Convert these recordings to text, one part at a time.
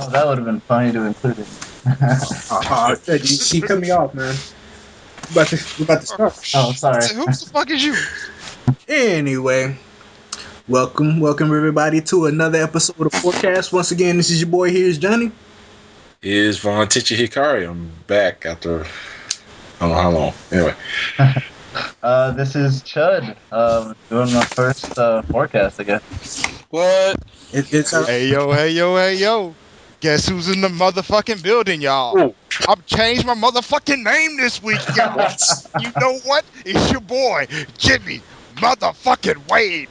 Oh, that would have been funny to include it. She cut me off, man. We're about to start. Oh, sorry. Who the fuck is you? Anyway, welcome everybody to another episode of FourCast. Once again, this is your boy. Here's Johnny. Is Von Tichi Hikari. I'm back after I don't know how long. Anyway. This is Chud. Doing my first forecast, I guess. What? It's Hey yo. Guess who's in the motherfucking building, y'all? Ooh. I've changed my motherfucking name this week, y'all. You know what? It's your boy, Jimmy motherfucking Wade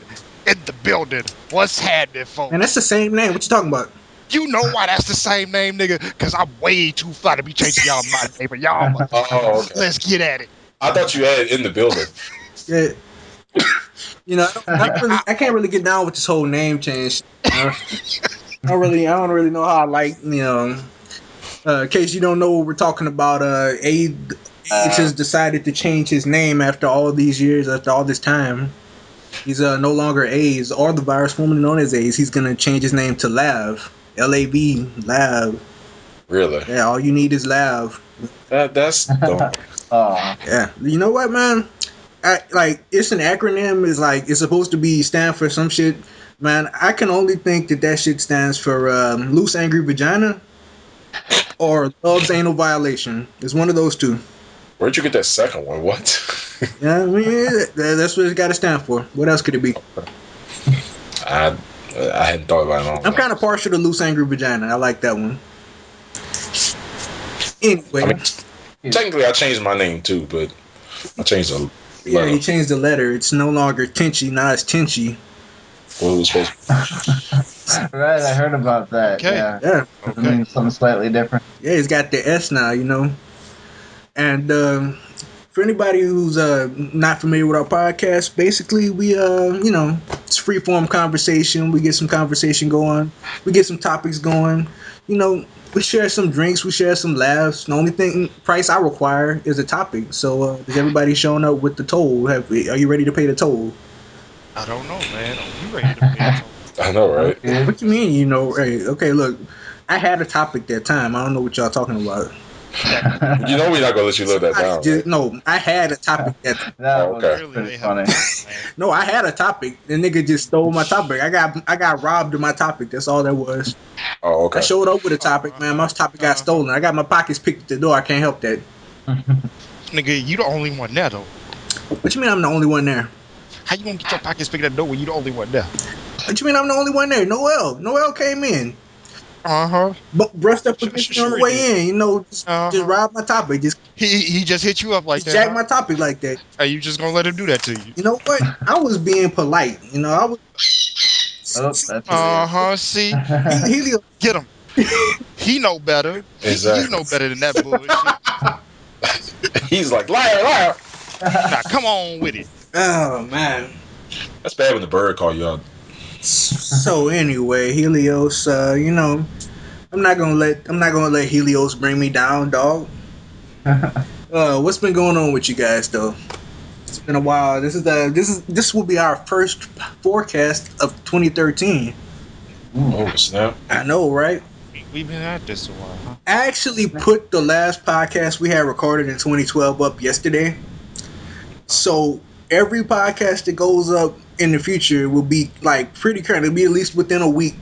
in the building. What's happening, folks? and that's the same name. What you talking about? You know why that's the same name, nigga? Because I'm way too fly to be changing y'all my name, but y'all, Oh, okay. let's get at it. I thought you had it in the building. Yeah. You know, I can't really get down with this whole name change. I don't really know how I like, in case you don't know what we're talking about, AIDS has decided to change his name after all these years, after all this time. He's no longer AIDS or the virus formerly known as AIDS. He's gonna change his name to Lav. L-A-V, Lav. Really? Yeah, all you need is Lav. That's dumb. Oh, Yeah. You know what, man? It's an acronym. It's supposed to be stand for some shit. Man, I can only think that shit stands for loose angry vagina or love's anal violation. It's one of those two. Where'd you get that second one? What? Yeah, I mean, that's what it's got to stand for. What else could it be? I hadn't thought about it all. I'm kind of partial to loose angry vagina. I like that one. Anyway, I mean, technically, I changed my name too, but I changed the yeah, letter. he changed the letter. It's no longer Tinchy, now it's Tinchy. What was supposed to right, I heard about that. Okay. Yeah. Yeah. It means something slightly different. Yeah, he's got the S now, And for anybody who's not familiar with our podcast, basically we it's free form conversation. We get some conversation going. We get some topics going. We share some drinks. We share some laughs. The only price I require is a topic. So is everybody showing up with the toll? Are you ready to pay the toll? I don't know, man. Are you ready to pay? I know, right? Okay. What you mean? Hey, okay, look, I had a topic that time. I don't know what y'all talking about. You know we're not gonna let you live that down. Right? No, I had a topic that time. That Oh, was okay. Really, pretty they funny. have No, I had a topic. The nigga just stole my topic. I got robbed of my topic. That's all that was. Oh, okay. I showed up with a topic, man. My topic got stolen. I got my pockets picked at the door. I can't help that. Nigga, you the only one there, though. What you mean I'm the only one there? How you gonna get your pockets picked at the door when you the only one there? What you mean I'm the only one there? Noel came in. Uh-huh. But brushed up against me on the Sure way in. Just Uh-huh. robbed my topic. Just He just hit you up like that. jacked my topic like that. Are you just gonna let him do that to you? You know what? I was being polite. I was. Oh, that's Uh-huh, see? Helio, Get him. He know better. Exactly. You know better than that bullshit. He's like liar. Now, come on with it. oh man. That's bad when the bird call you out. So anyway, Helios, I'm not gonna let Helios bring me down, dog. What's been going on with you guys though? It's been a while. This will be our first forecast of 2013. Oh snap! I know, right? We've been at this a while, huh? I actually put the last podcast we had recorded in 2012 up yesterday. So every podcast that goes up in the future will be like pretty current. It'll be at least within a week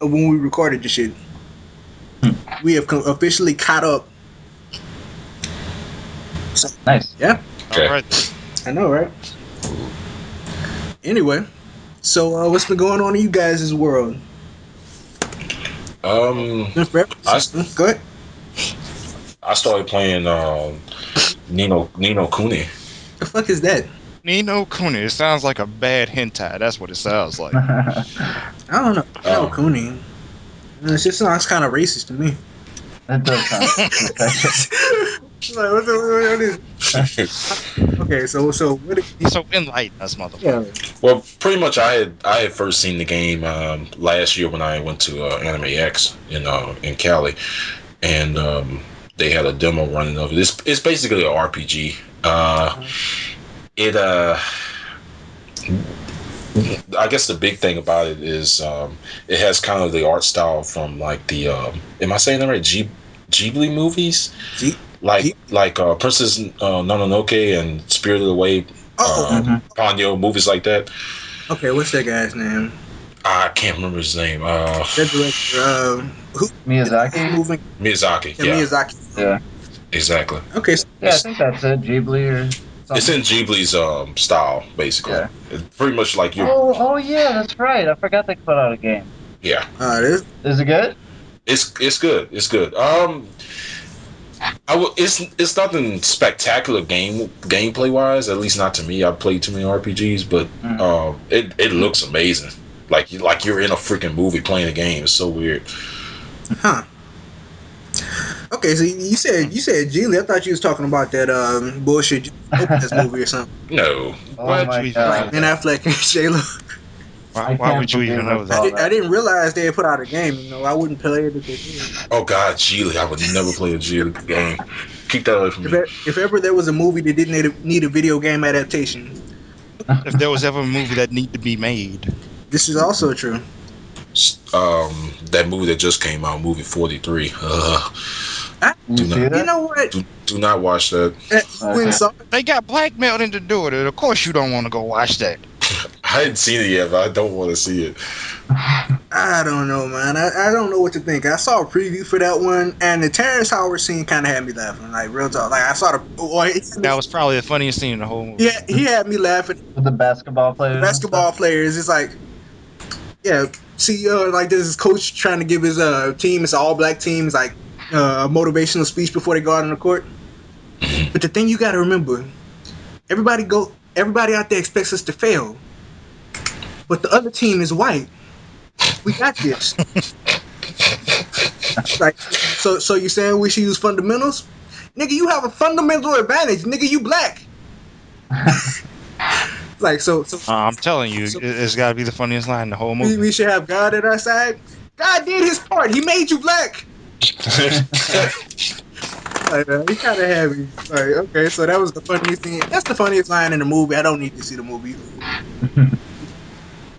of when we recorded the shit. We have officially caught up. So, nice. yeah, Okay. All right. I know, right? Anyway, so what's been going on in you guys' world? Um, Go ahead. I started playing Nino Kuni. The fuck is that? Nino Kuni. It sounds like a bad hentai. That's what it sounds like. I don't know. Oh. Kuni. It just sounds kind of racist to me. That does sound suspicious. Like, what is? Okay, so what? He's so enlightened, us motherfucker. Yeah. Well, pretty much I had first seen the game last year when I went to Anime X in Cali, and they had a demo running of it. It's basically an RPG. I guess the big thing about it is it has kind of the art style from like the am I saying that right? Ghibli movies, G- like G- Princess Mononoke and Spirited Away, oh, Mhm. Ponyo, movies like that. okay. What's that guy's name? I can't remember his name. That director. Who Miyazaki? moving? Miyazaki. Yeah, Yeah, Miyazaki. Yeah. exactly. Okay. So, Yeah, I think that's it. Ghibli or It's something. in Ghibli's style, basically. Yeah. It's pretty much like your Oh yeah, that's right. I forgot they put out a game. yeah. this Is it good? It's good. It's good. It's nothing spectacular gameplay wise, at least not to me. I've played too many RPGs, but it looks amazing. Like you're in a freaking movie playing a game. It's so weird. huh? Okay, so you said Geely. I thought you was talking about that bullshit Opus movie or something. No. Oh What? my You- god. Ben Affleck and Shayla. Why can't would you even believe know I that? saw I didn't realize they had put out a game. You know, I wouldn't play it if they did. Oh God, Geely. I would never play a Geely game. Keep that away from me. If ever there was a movie that didn't need a video game adaptation, If there was ever a movie that need to be made, this is also true. That movie that just came out, movie 43. You Do see not- that? You know what? Do not watch that. When saw they got blackmailed into doing it. Of course, you don't want to go watch that. I hadn't seen it yet, but I don't want to see it. I don't know, man. I don't know what to think. I saw a preview for that one, and the Terrence Howard scene kind of had me laughing. Like real talk. Like I saw the boy. That was probably the funniest scene in the whole movie. Yeah, he had me laughing. With the basketball players. and Basketball players. It's like, yeah. See, like there's this coach trying to give his team. It's an all black team. It's like a motivational speech before they go out on the court. But the thing you got to remember, everybody out there expects us to fail, but the other team is white. We got this. Like, so you saying we should use fundamentals? Nigga, you have a fundamental advantage. Nigga, you black. Like, so I'm telling you, it's got to be the funniest line in the whole movie. we should have God at our side. God did his part. He made you black. Like, he kind of heavy. Like, okay, so that was the funniest thing. That's the funniest line in the movie. I don't need to see the movie.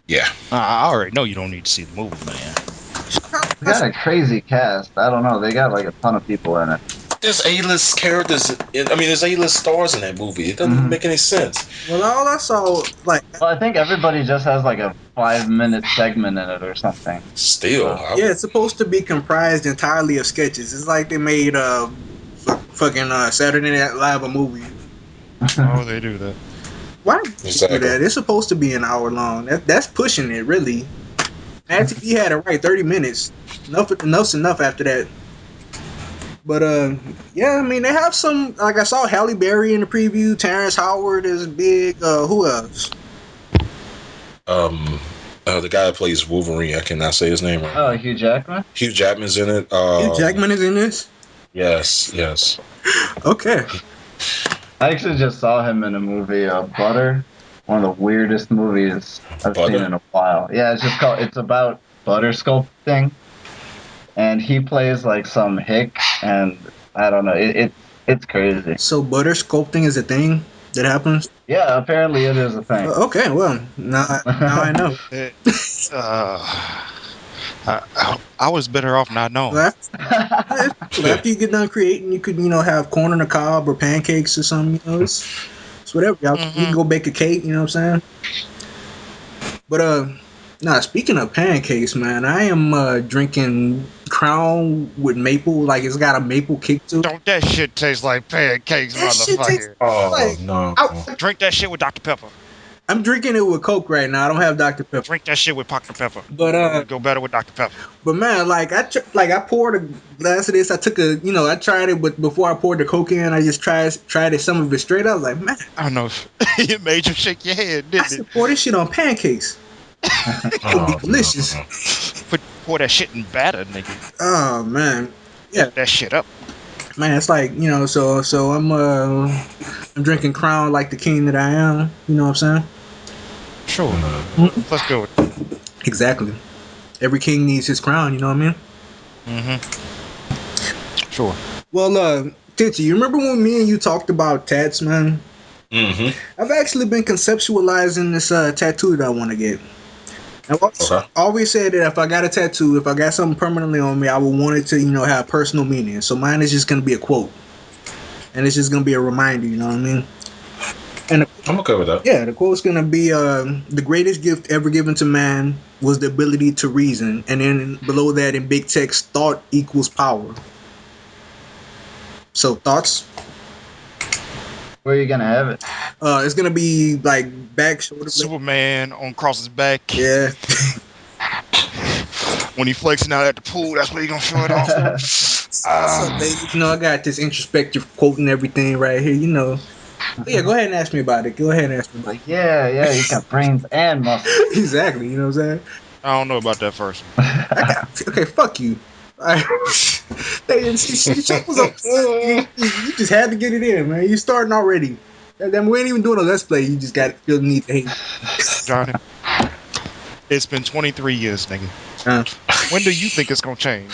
Yeah. I already know you don't need to see the movie, man. They got a crazy cast. I don't know. They got like a ton of people in it. There's A-list characters. There's A-list stars in that movie. It doesn't make any sense. Well, all I saw, like, Well, I think everybody just has like a 5-minute segment in it or something. Still, yeah, it's supposed to be comprised entirely of sketches. It's like they made fucking Saturday Night Live a movie. Why would they do that? Why would you Exactly. do that? It's supposed to be an hour long. That's pushing it, really. After he had it right, 30 minutes. Enough's enough after that. But yeah, I mean they have some. Like I saw Halle Berry in the preview. Terrence Howard is big. Who else? The guy that plays Wolverine, I cannot say his name right. Oh, Hugh Jackman? Hugh Jackman's in it. Hugh Jackman is in this. Yes. Okay. I actually just saw him in a movie, Butter. One of the weirdest movies I've Butter? seen in a while. Yeah, it's about butter sculpting. And he plays like some hick, and I don't know, it's crazy. So butter sculpting is a thing that happens. Yeah, apparently it is a thing. Okay, well now I know. I was better off not knowing. Well, after you get done creating, you could have corn on the cob or pancakes or something. It's whatever. Y'all you can go bake a cake. You know what I'm saying? But speaking of pancakes, man, I am drinking Crown with maple. Like it's got a maple kick to it. Don't that shit taste like pancakes, That shit tastes- motherfucker? Oh Like, no. Drink that shit with Dr. Pepper. I'm drinking it with Coke right now. I don't have Dr. Pepper. Drink that shit with Dr. Pepper. But Go better with Dr. Pepper. man, like I poured a glass of this. I took I tried it, but before I poured the Coke in, I just tried it some of it straight. I was like, man, I know. It made you shake your head, I didn't should it? pour this shit on pancakes. It would be delicious. Pour that shit in batter, nigga. Oh man, yeah, That shit up. man. It's like so I'm drinking Crown like the king that I am. You know what I'm saying? Sure. Let's go. Exactly. Every king needs his crown. You know what I mean? Sure. Well, Tinty, you remember when me and you talked about tats, man? I've actually been conceptualizing this tattoo that I want to get. I've always said that if I got a tattoo, if I got something permanently on me, I would want it to, have personal meaning. So mine is just going to be a quote. And it's just going to be a reminder, you know what I mean? And I'm okay with that. Yeah, the quote's going to be, the greatest gift ever given to man was the ability to reason. And then below that in big text, thought equals power. So, thoughts? Where are you gonna have it? It's gonna be like back shoulder. Superman on Cross's back. Yeah. When he flexing out at the pool, that's where he gonna show it off. I got this introspective quote and everything right here. Yeah, go ahead and ask me about it. Go ahead and ask me about it. Yeah, you got brains and muscles. Exactly. You know what I'm saying? I don't know about that first one. Okay, fuck you. Shit was up. You just had to get it in, man. You starting already. Then we ain't even doing a let's play. You just got to feel the need to hate. Johnny, it's been 23 years, nigga. When do you think it's gonna change?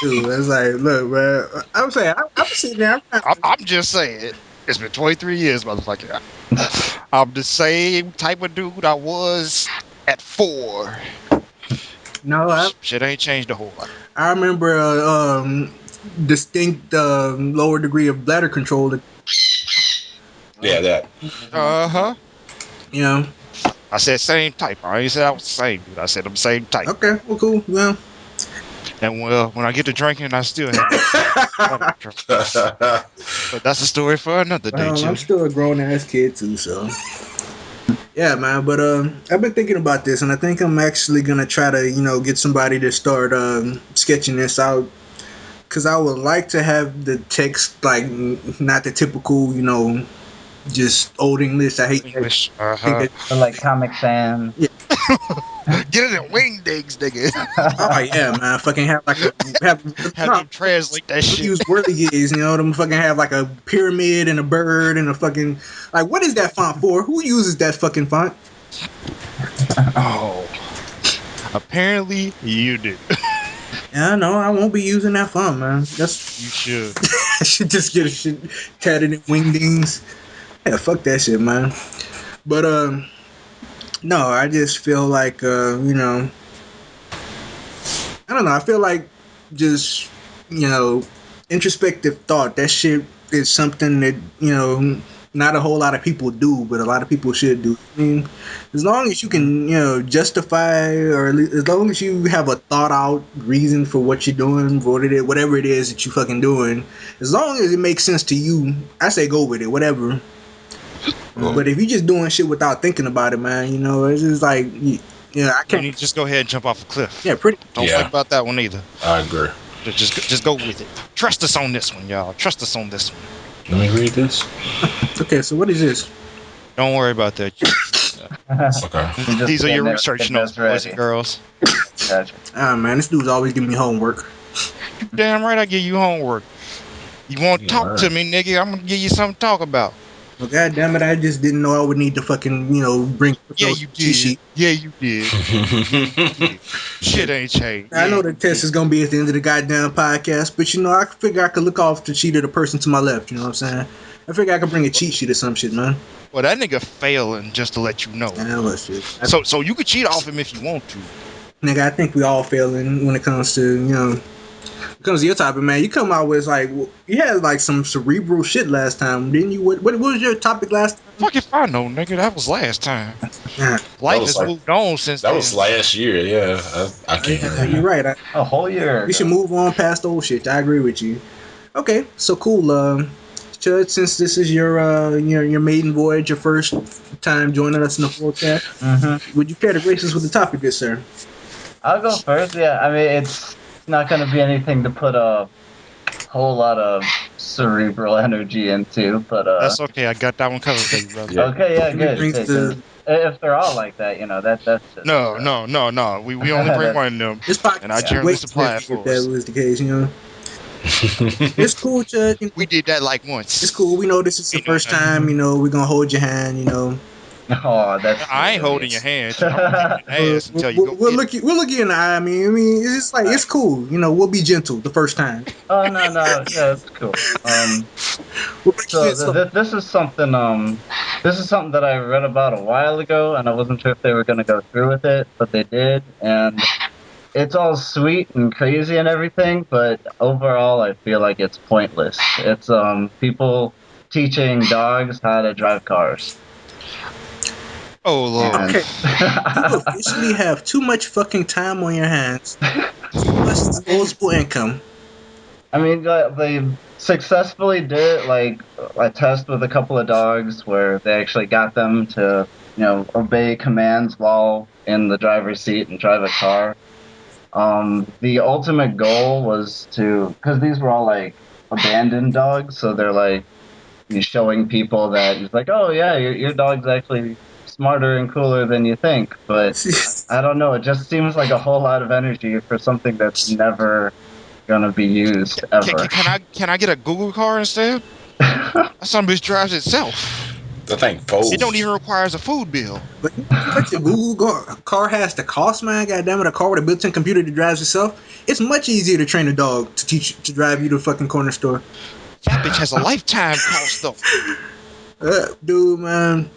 Dude, it's like, look, man. I'm saying, I'm sitting there. I'm just saying, it's been 23 years, motherfucker. I'm the same type of dude I was at 4. No, shit ain't changed a whole lot. I remember distinct lower degree of bladder control. Yeah, that. I said same type. I ain't said I was the same dude. I said I'm the same type. Okay, well, cool. Yeah. And when I get to drinking, I still have. But that's a story for another day. I'm still a grown ass kid too, so. Yeah, man, but I've been thinking about this, and I think I'm actually gonna try to, get somebody to start sketching this out, because I would like to have the text like not the typical, just old English. I hate English. For like Comic Sans. Yeah. Get it in wingdings, nigga. Oh yeah, man. Fucking have like have them translate that shit. Use whirligigs, them fucking have like a pyramid and a bird and a fucking like what is that font for? Who uses that fucking font? Oh, apparently you do. Yeah, no, I won't be using that font, man. You should. I should just get a shit tatted in wingdings. Yeah, fuck that shit, man. But no, I just feel like I don't know. I feel like just introspective thought. That shit is something that not a whole lot of people do, but a lot of people should do. I mean, as long as you can justify, or as long as you have a thought out reason for what you're doing, whatever it is that you fucking doing, as long as it makes sense to you, I say go with it, whatever. But if you're just doing shit without thinking about it, man, it's just like, I can't. You just go ahead and jump off a cliff. Yeah, pretty. Don't think about that one either. I agree. Just go with it. Trust us on this one, y'all. Trust us on this one. Let me read this. Okay, so what is this? Don't worry about that. Okay. These are your research notes, boys and girls. Gotcha. Man, this dude's always giving me homework. Damn right I give you homework. You want to talk to me, nigga? I'm going to give you something to talk about. Well, God damn it, I just didn't know I would need to fucking, bring you did. sheet. Yeah, you did. Shit ain't changed. I know the test is going to be at the end of the goddamn podcast, but, I figure I could look off the sheet of the person to my left, you know what I'm saying? I figure I could bring a cheat sheet or some shit, man. Well, that nigga failing just to let you know. Yeah, well, shit. So you could cheat off him if you want to. Nigga, I think we all failing when it comes to, when it comes to your topic, man. You come out with, like, you had, like, some cerebral shit last time, didn't you? What was your topic last time? Fuck if I know, nigga. That was last time. Yeah. Life has moved on since that then. was last year, yeah. I can't remember. You're right. A whole year. We should move on past old shit. I agree with you. Okay, so cool. Chud, since this is your maiden voyage, your first time joining us in the FourCast, would you care to grace us with the topic, good sir? I'll go first. Yeah, I mean it's not going to be anything to put a whole lot of cerebral energy into, but that's okay. I got that one covered for you, brother. Yeah. Okay, yeah, good. If they're all like that, that's just, no. We only bring one of them, and I generally supply it for us. If that was the case, It's cool, Chud. We did that like once. It's cool. We know this is the first time. We're gonna hold your hand. Oh, that's. I ain't holding your hand. I'm gonna kick your ass until you go. We'll look you in the eye. I mean, it's just like it's cool. You know, we'll be gentle the first time. Oh no, yeah, it's cool. We'll make So sure this is something that I read about a while ago, and I wasn't sure if they were going to go through with it, but they did, and it's all sweet and crazy and everything, but overall, I feel like it's pointless. It's people teaching dogs how to drive cars. Oh Lord. And- Okay. You officially have too much fucking time on your hands. Too much disposable income. I mean, they successfully did like a test with a couple of dogs where they actually got them to, obey commands while in the driver's seat and drive a car. The ultimate goal was because these were all like abandoned dogs, so they're like showing people that it's like, oh yeah, your dog's actually smarter and cooler than you think. But I don't know, it just seems like a whole lot of energy for something that's never gonna be used ever. Can I get a Google car instead? That some bitch drives itself. The thing folds. It don't even require a food bill. But you know how much a Google car has to cost, man? Goddamn it, a car with a built-in computer that drives itself. It's much easier to train a dog to teach to drive you to the fucking corner store. That bitch has a lifetime cost though. Dude, man.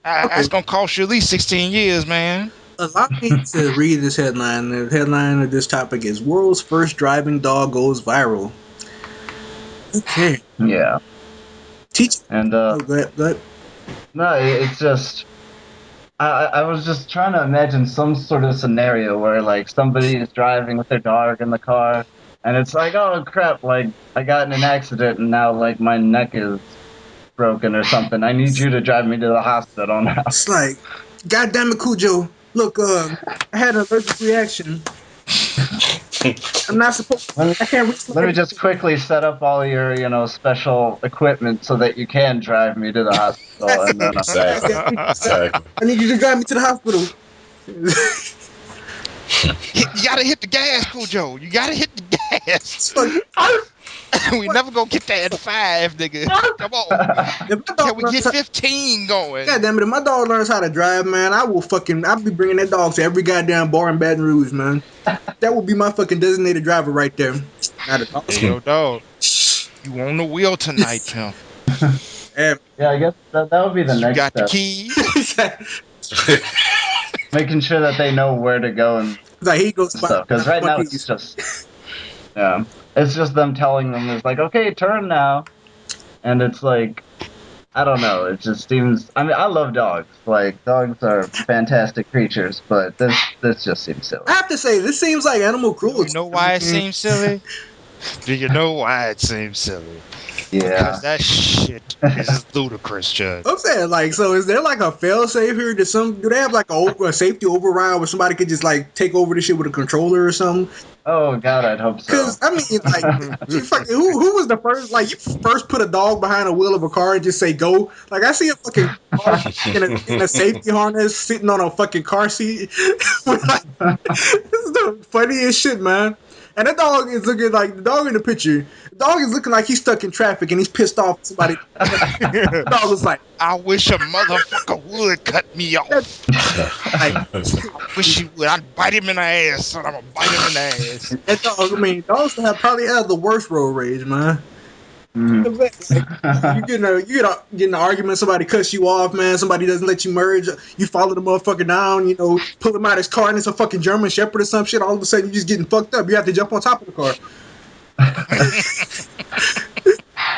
That's gonna cost you at least 16 years, man. Allow me to read this headline. The headline of this topic is World's First Driving Dog Goes Viral. Okay. Yeah. Teach. And Oh, go ahead. no, it's just I was just trying to imagine some sort of scenario where like somebody is driving with their dog in the car and it's like, oh crap, like I got in an accident and now like my neck is broken or something. I need you to drive me to the hospital now. It's like, goddamn it, Cujo. Look, I had an allergic reaction. I'm not supposed to. I can't reach. Let me just quickly set up all your, special equipment so that you can drive me to the hospital. And then, Exactly. I need you to drive me to the hospital. You gotta hit the gas, Cujo. You gotta hit the gas. It's like, We never gonna get that at 5, nigga. Come on. if my dog Can we get 15 going? God damn it, if my dog learns how to drive, man, I'll be bringing that dog to every goddamn bar in Baton Rouge, man. That would be my fucking designated driver right there. Not a dog. Hey, yo, dog. You on the wheel tonight, pimp. yeah, I guess that would be the You next got the step. key. Making sure that they know where to go and Like, he goes stuff. Because right now it's just, yeah, it's just them telling them, it's like, okay, turn now. And it's like, I don't know, it just seems, I mean, I love dogs. Like, dogs are fantastic creatures, but this just seems silly. I have to say, this seems like animal cruelty. You know why it seems silly? Do you know why it seems silly? Yeah. Because that shit is ludicrous, Judge. I'm saying, like, so is there like a fail-safe here? Do they have like a safety override where somebody could just like take over the shit with a controller or something? Oh, God, I'd hope so. Because, I mean, like, who was the first, like, you first put a dog behind a wheel of a car and just say go? Like, I see a fucking car in a safety harness sitting on a fucking car seat. Like, this is the funniest shit, man. And that dog is looking like, the dog in the picture, the dog is looking like he's stuck in traffic and he's pissed off at somebody. The dog was like, I wish a motherfucker would cut me off. I wish he would. I'd bite him in the ass, son. I'm gonna bite him in the ass. that dog, I mean, dogs probably have the worst road rage, man. Mhm. Like, you get in an argument, somebody cuts you off, man, somebody doesn't let you merge, you follow the motherfucker down, pull him out of his car and it's a fucking German Shepherd or some shit, all of a sudden you're just getting fucked up. You have to jump on top of the car.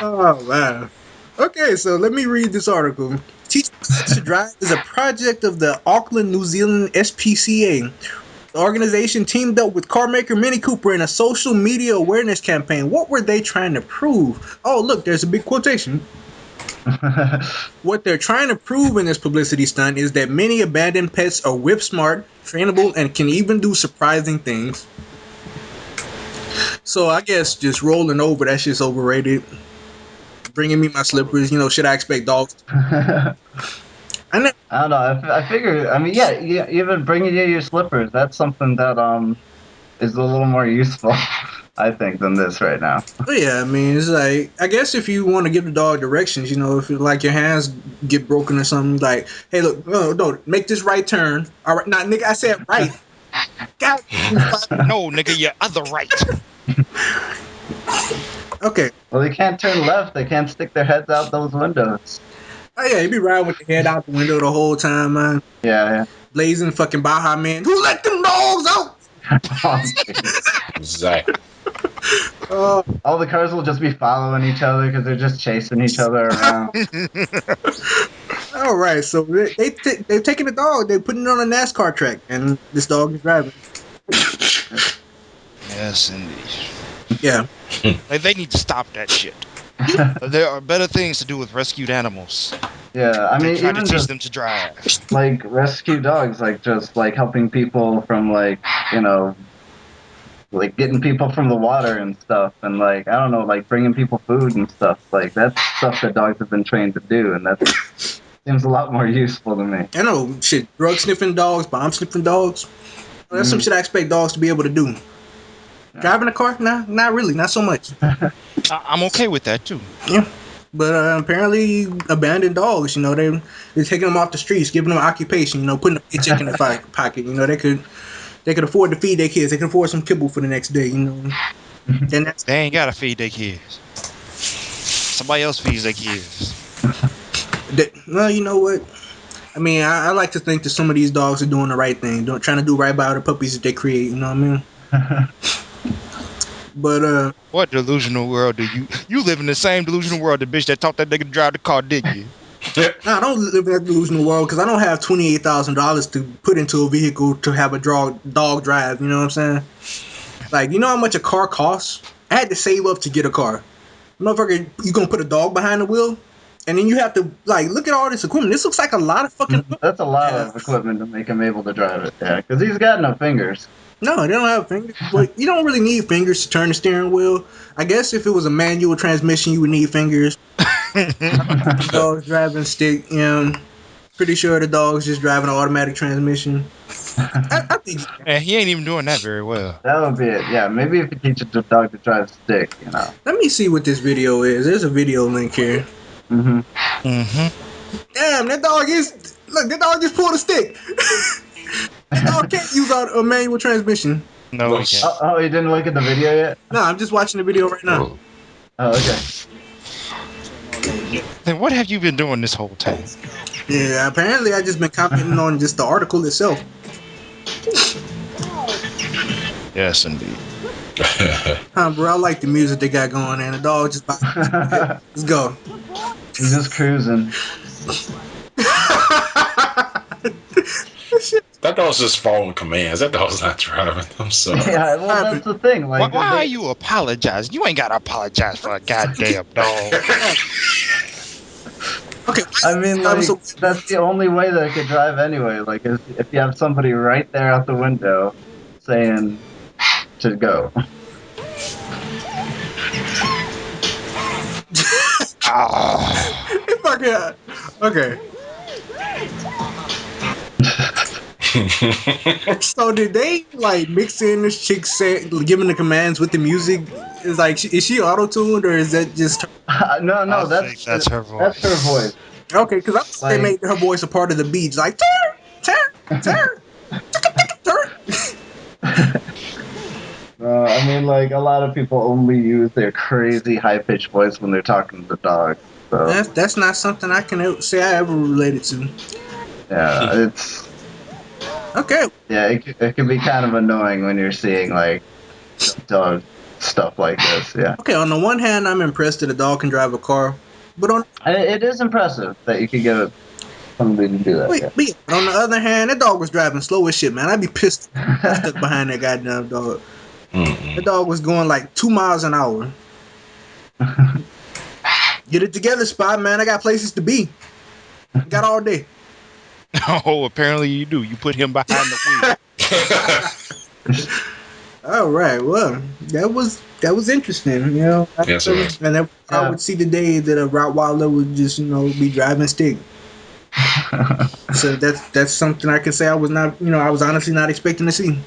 Oh, man. Okay, so let me read this article. Teaching Dogs to Drive is a project of the Auckland, New Zealand SPCA. The organization teamed up with carmaker Mini Cooper in a social media awareness campaign. What were they trying to prove? Oh, look, there's a big quotation. What they're trying to prove in this publicity stunt is that many abandoned pets are whip smart, trainable, and can even do surprising things. So I guess just rolling over, that shit's overrated. Bringing me my slippers, should I expect dogs? I don't know. I figure. I mean, yeah, even bringing you your slippers. That's something that is a little more useful I think, than this right now. But yeah, I mean, it's like, I guess if you want to give the dog directions, if like your hands get broken or something, like, hey, look, no, make this right turn. All right, now, nigga, I said right. God. No, nigga, your other right. Okay. Well, they can't turn left. They can't stick their heads out those windows. Oh yeah, you be riding with your head out the window the whole time, man. Yeah. Blazing fucking Baja Man. Who let them dogs out? Exactly. All the cars will just be following each other because they're just chasing each other around. All right, so they've taken the dog, they're putting it on a NASCAR track, and this dog is driving. Yes, indeed. Yeah. Like, they need to stop that shit. There are better things to do with rescued animals. Yeah, I mean, Try to even teach just them to drive. like rescue dogs, like just like helping people from like like getting people from the water and stuff, and like I don't know, like bringing people food and stuff. Like that's stuff that dogs have been trained to do, and that seems a lot more useful to me. I know, shit, drug sniffing dogs, bomb sniffing dogs. That's some shit I expect dogs to be able to do. Yeah. Driving a car? Nah, not really, not so much. I'm okay with that, too. Yeah. But apparently, abandoned dogs, they're taking them off the streets, giving them occupation, putting a paycheck in their pocket. They could afford to feed their kids. They can afford some kibble for the next day, And that's, They ain't gotta feed their kids. Somebody else feeds their kids. well, you know what? I mean, I like to think that some of these dogs are doing the right thing, trying to do right by the puppies that they create. You know what I mean? But What delusional world do you live in? The same delusional world the bitch that taught that nigga to drive the car, did you? nah, I don't live in that delusional world because I don't have $28,000 to put into a vehicle to have a dog drive. You know what I'm saying? Like, you know how much a car costs? I had to save up to get a car. Motherfucker, you gonna put a dog behind the wheel? And then you have to, like, look at all this equipment. This looks like a lot of fucking equipment. That's a lot of equipment to make him able to drive it. Yeah, because he's got no fingers. No, they don't have fingers. But you don't really need fingers to turn the steering wheel. I guess if it was a manual transmission, you would need fingers. Dog's driving stick, pretty sure the dog's just driving an automatic transmission. I think. And he ain't even doing that very well. That would be it. Yeah, maybe if you teach a dog to drive stick, Let me see what this video is. There's a video link here. Mm-hmm. Mm-hmm. Damn, that dog just pulled a stick. That dog can't use a manual transmission. No, he can't. Oh, you didn't look at the video yet? No, I'm just watching the video right now. Oh, okay. Then what have you been doing this whole time? Yeah, apparently I just been commenting on just the article itself. Yes, indeed. Bro, I like the music they got going, and the dog just let's go. He's just cruising. That dog's just following commands. That dog's not driving. I'm sorry. Yeah, well, that's the thing. Like, Why are you apologizing? You ain't gotta apologize for a goddamn dog. Okay. I mean, like, that's the only way that it could drive anyway. Like, if you have somebody right there out the window saying to go. Okay. So did they like mix in this chick giving the commands with the music? Is she auto-tuned or is that just No, that's her voice. That's her voice. Okay, because I thought they made her voice a part of the beats, like turn. I mean, like, a lot of people only use their crazy high-pitched voice when they're talking to the dog. So that's not something I can say I ever related to. yeah, it's okay. Yeah, it can be kind of annoying when you're seeing like dog stuff like this. Yeah. Okay, on the one hand, I'm impressed that a dog can drive a car, but it is impressive that you could get somebody to do that. But on the other hand, that dog was driving slow as shit, man. I'd be pissed stuck behind that goddamn dog. The dog was going like 2 miles an hour. Get it together, Spot, man. I got places to be. Got all day. Oh, apparently you do. You put him behind the wheel. All right. Well, that was interesting. Yes, it was. And I would see the day that a Rottweiler would just be driving stick. So that's something I can say I was not I was honestly not expecting to see.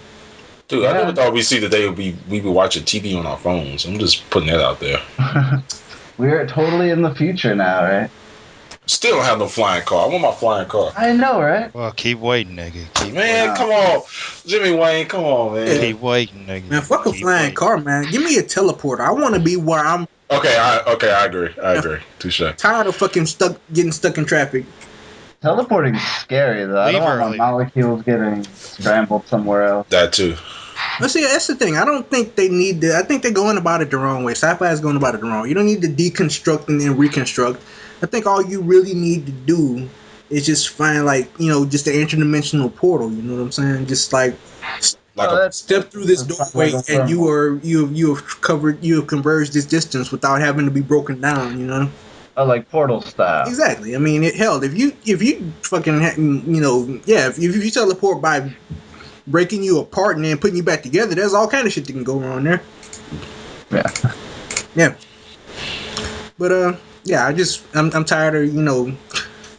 Dude, Yeah. I never thought we'd see the day we'd be watching TV on our phones. I'm just putting that out there. We're totally in the future now, right? Still don't have no flying car. I want my flying car. I know, right? Well, keep waiting, nigga. Keep Man, Wow. come on. Jimmy Wayne, come on, man. Keep waiting, nigga. Man, fuck a Keep flying waiting. car, man. Give me a teleporter. I want to be where I'm Okay, I agree. Touche. tired of fucking getting stuck in traffic. Teleporting's scary, though. I Leave don't want my early. molecules getting scrambled somewhere else. That too. But see, that's the thing. I don't think they need to. I think they're going about it the wrong way. Sci-fi is going about it the wrong way. You don't need to deconstruct and then reconstruct. I think all you really need to do is just find, like, you know, just an interdimensional portal. You know what I'm saying? Just like Like Oh, a, that's- step through this that's doorway, like and you have converged this distance without having to be broken down. You know? Oh, like Portal style. Exactly. I mean, hell, if you fucking you know, yeah, if you teleport by breaking you apart and then putting you back together, there's all kind of shit that can go wrong there. Yeah. But yeah, I'm tired of, you know,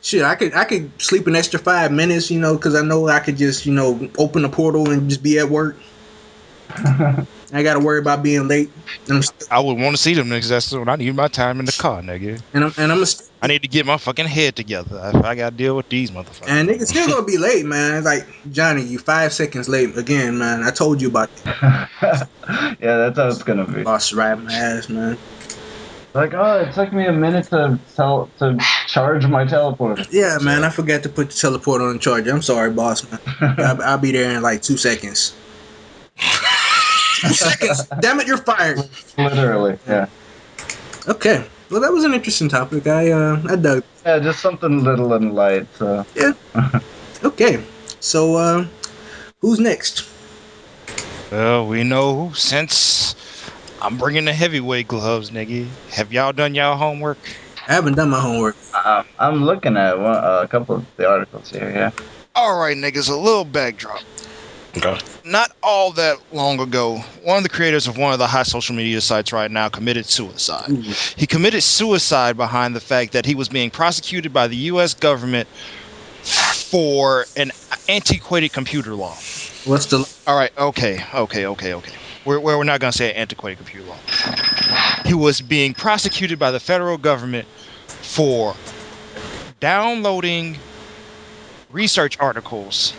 shit. I could sleep an extra 5 minutes, you know, because I know I could just, you know, open a portal and just be at work. I got to worry about being late. I would want to see them niggas. That's when I need my time in the car, nigga. I need to get my fucking head together. I got to deal with these motherfuckers. And niggas still gonna be late, man. It's like, Johnny, you 5 seconds late again, man. I told you about Yeah, that's how it's gonna be. boss right my ass, man. Like, oh, it took me a minute to charge my teleporter. Yeah, man, I forgot to put the teleporter on charger. I'm sorry, boss, man. I'll be there in like 2 seconds. 2 seconds. Damn it, you're fired. Literally, yeah. Okay. Well, that was an interesting topic. I dug. Yeah, just something little and light. So. Yeah. Okay. So, who's next? Well, we know since I'm bringing the heavyweight gloves, nigga. Have y'all done y'all homework? I haven't done my homework. I'm looking at a couple of the articles here. Yeah. All right, niggas, a little backdrop. okay. Not all that long ago, one of the creators of one of the hot social media sites right now committed suicide. Ooh. He committed suicide behind the fact that he was being prosecuted by the U.S. government for an antiquated computer law. What's the? All right, okay. We're not going to say antiquated computer law. He was being prosecuted by the federal government for downloading research articles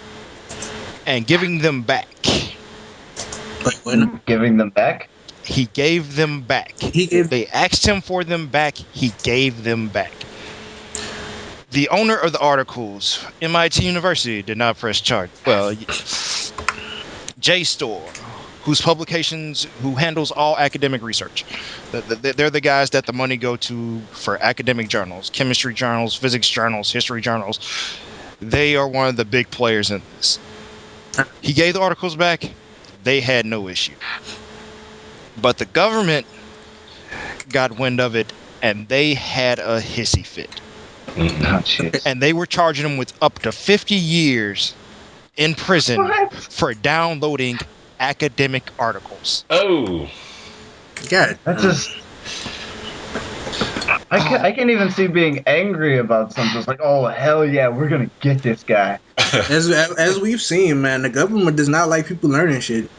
and giving them back. Wait, when? Giving them back. He gave them back. They asked him for them back. He gave them back. The owner of the articles, MIT University, did not press charge. Well, JSTOR, who handles all academic research. They're the guys that the money go to for academic journals, chemistry journals, physics journals, history journals. They are one of the big players in this. He gave the articles back. They had no issue. But the government got wind of it, and they had a hissy fit. Oh, jeez. And they were charging him with up to 50 years in prison What? for downloading academic articles. Oh. God. That's just. I can't even see being angry about something. It's like, oh hell yeah, we're gonna get this guy. As we've seen, man, the government does not like people learning shit.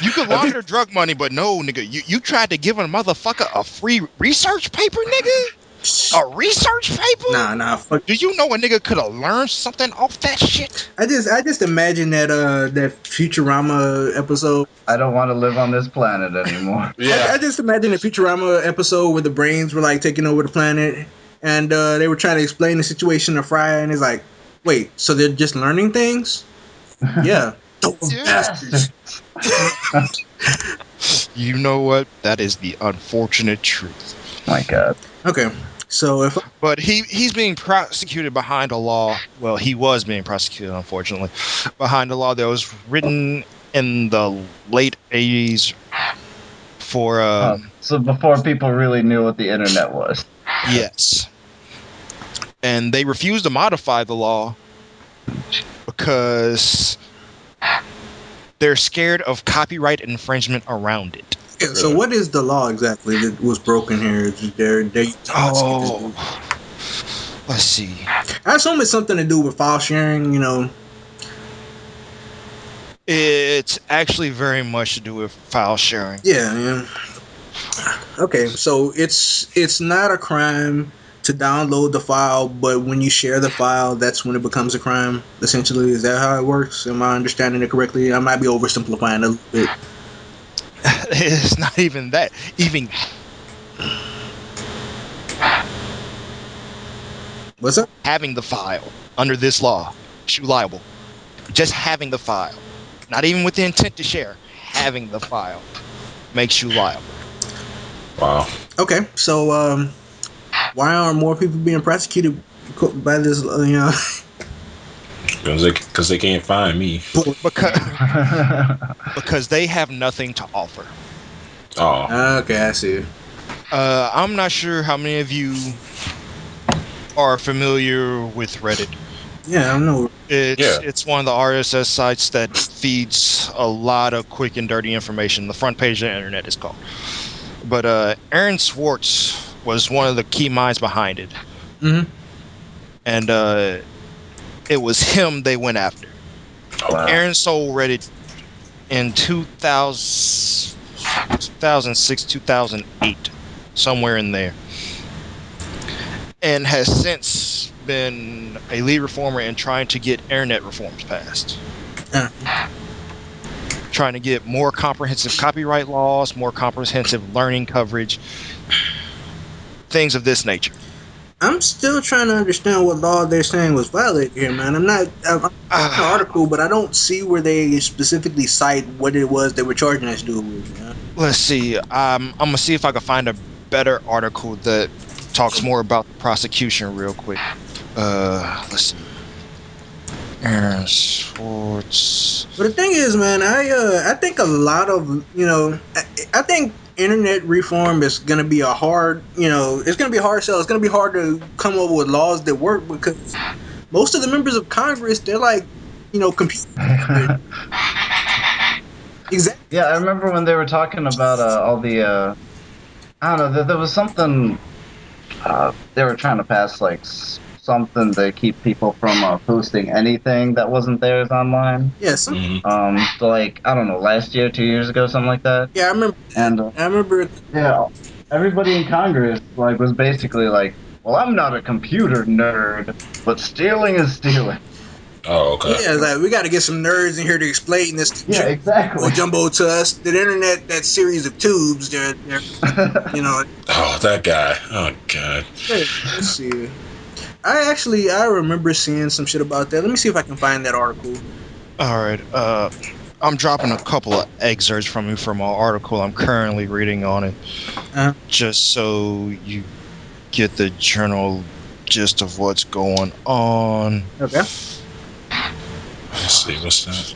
You can launder drug money, but no, nigga, you tried to give a motherfucker a free research paper, nigga? A research paper? Nah, fuck. Do you know a nigga could have learned something off that shit? I just imagine that Futurama episode. I don't want to live on this planet anymore. Yeah. I just imagine a Futurama episode where the brains were like taking over the planet, and they were trying to explain the situation to Fry, and it's like, wait, so they're just learning things? Yeah. Those Yeah. bastards. You know what? That is the unfortunate truth. My God. Okay, so if But he's being prosecuted behind a law. Well, he was being prosecuted, unfortunately, behind a law that was written in the late 80s for So before people really knew what the internet was. yes. And they refused to modify the law because they're scared of copyright infringement around it. so what is the law exactly that was broken here? Oh, let's see. I assume it's something to do with file sharing, you know. It's actually very much to do with file sharing. Yeah. Okay, so it's not a crime to download the file, but when you share the file, that's when it becomes a crime. Essentially, is that how it works? Am I understanding it correctly? I might be oversimplifying a little bit. It's not even that. Even What's up? having the file under this law makes you liable. Just having the file, not even with the intent to share, having the file makes you liable. Wow. Okay, so why aren't more people being prosecuted by this? Because they can't find me. Because they have nothing to offer. Oh. Okay, I see. I'm not sure how many of you are familiar with Reddit. Yeah, I know. It's one of the RSS sites that feeds a lot of quick and dirty information. The front page of the internet is called. But Aaron Schwartz was one of the key minds behind it. Mm-hmm. And it was him they went after. Wow. Aaron sold Reddit in 2006, 2008, somewhere in there. And has since been a lead reformer in trying to get internet reforms passed. Trying to get more comprehensive copyright laws, more comprehensive learning coverage, things of this nature. I'm still trying to understand what law they're saying was violated here, man. I'm reading the article, but I don't see where they specifically cite what it was they were charging us to do with. You know? Let's see. I'm gonna see if I can find a better article that talks more about the prosecution real quick. Let's see. Aaron Schwartz. But the thing is, man, I think a lot of I think internet reform is gonna be a hard it's gonna be a hard sell. It's gonna be hard to come up with laws that work because most of the members of Congress they're like computer. Exactly. Yeah, I remember when they were talking about all the I don't know. There was something they were trying to pass, like something to keep people from posting anything that wasn't theirs online. Yeah. So like I don't know, last year, 2 years ago, something like that. Yeah, I remember. And I remember. yeah, everybody in Congress like was basically like, "Well, I'm not a computer nerd, but stealing is stealing." Oh, okay. Yeah, like we got to get some nerds in here to explain this. Yeah, exactly. Jumbo to us. The internet, that series of tubes, they're Oh, that guy. Oh, God. Let's see. I remember seeing some shit about that. Let me see if I can find that article. All right. I'm dropping a couple of excerpts from an article I'm currently reading on it, just so you get the general gist of what's going on. Okay. Let's see, what's that?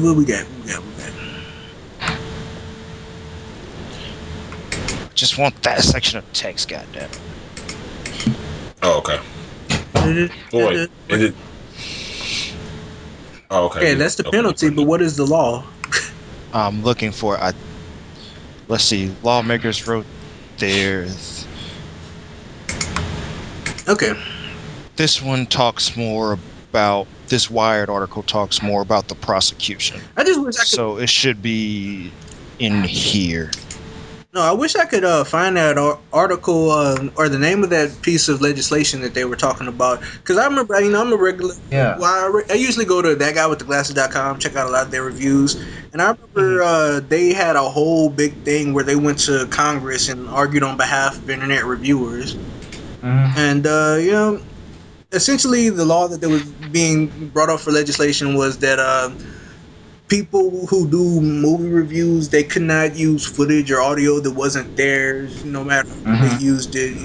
What we got? Just want that section of text, goddamn. Oh, okay. Oh, wait. Oh, okay. Okay, that's the penalty, but what is the law? I'm looking for. Let's see. Lawmakers wrote theirs. Okay. This one talks more about. This Wired article talks more about the prosecution. I just wish I could. So it should be in here. No, I wish I could find that article or the name of that piece of legislation that they were talking about. Because I remember, I'm a regular. Yeah. Well, I usually go to thatguywiththeglasses.com, check out a lot of their reviews. And I remember they had a whole big thing where they went to Congress and argued on behalf of internet reviewers. And, essentially the law that was being brought up for legislation was that people who do movie reviews, they could not use footage or audio that wasn't theirs, no matter who they used it,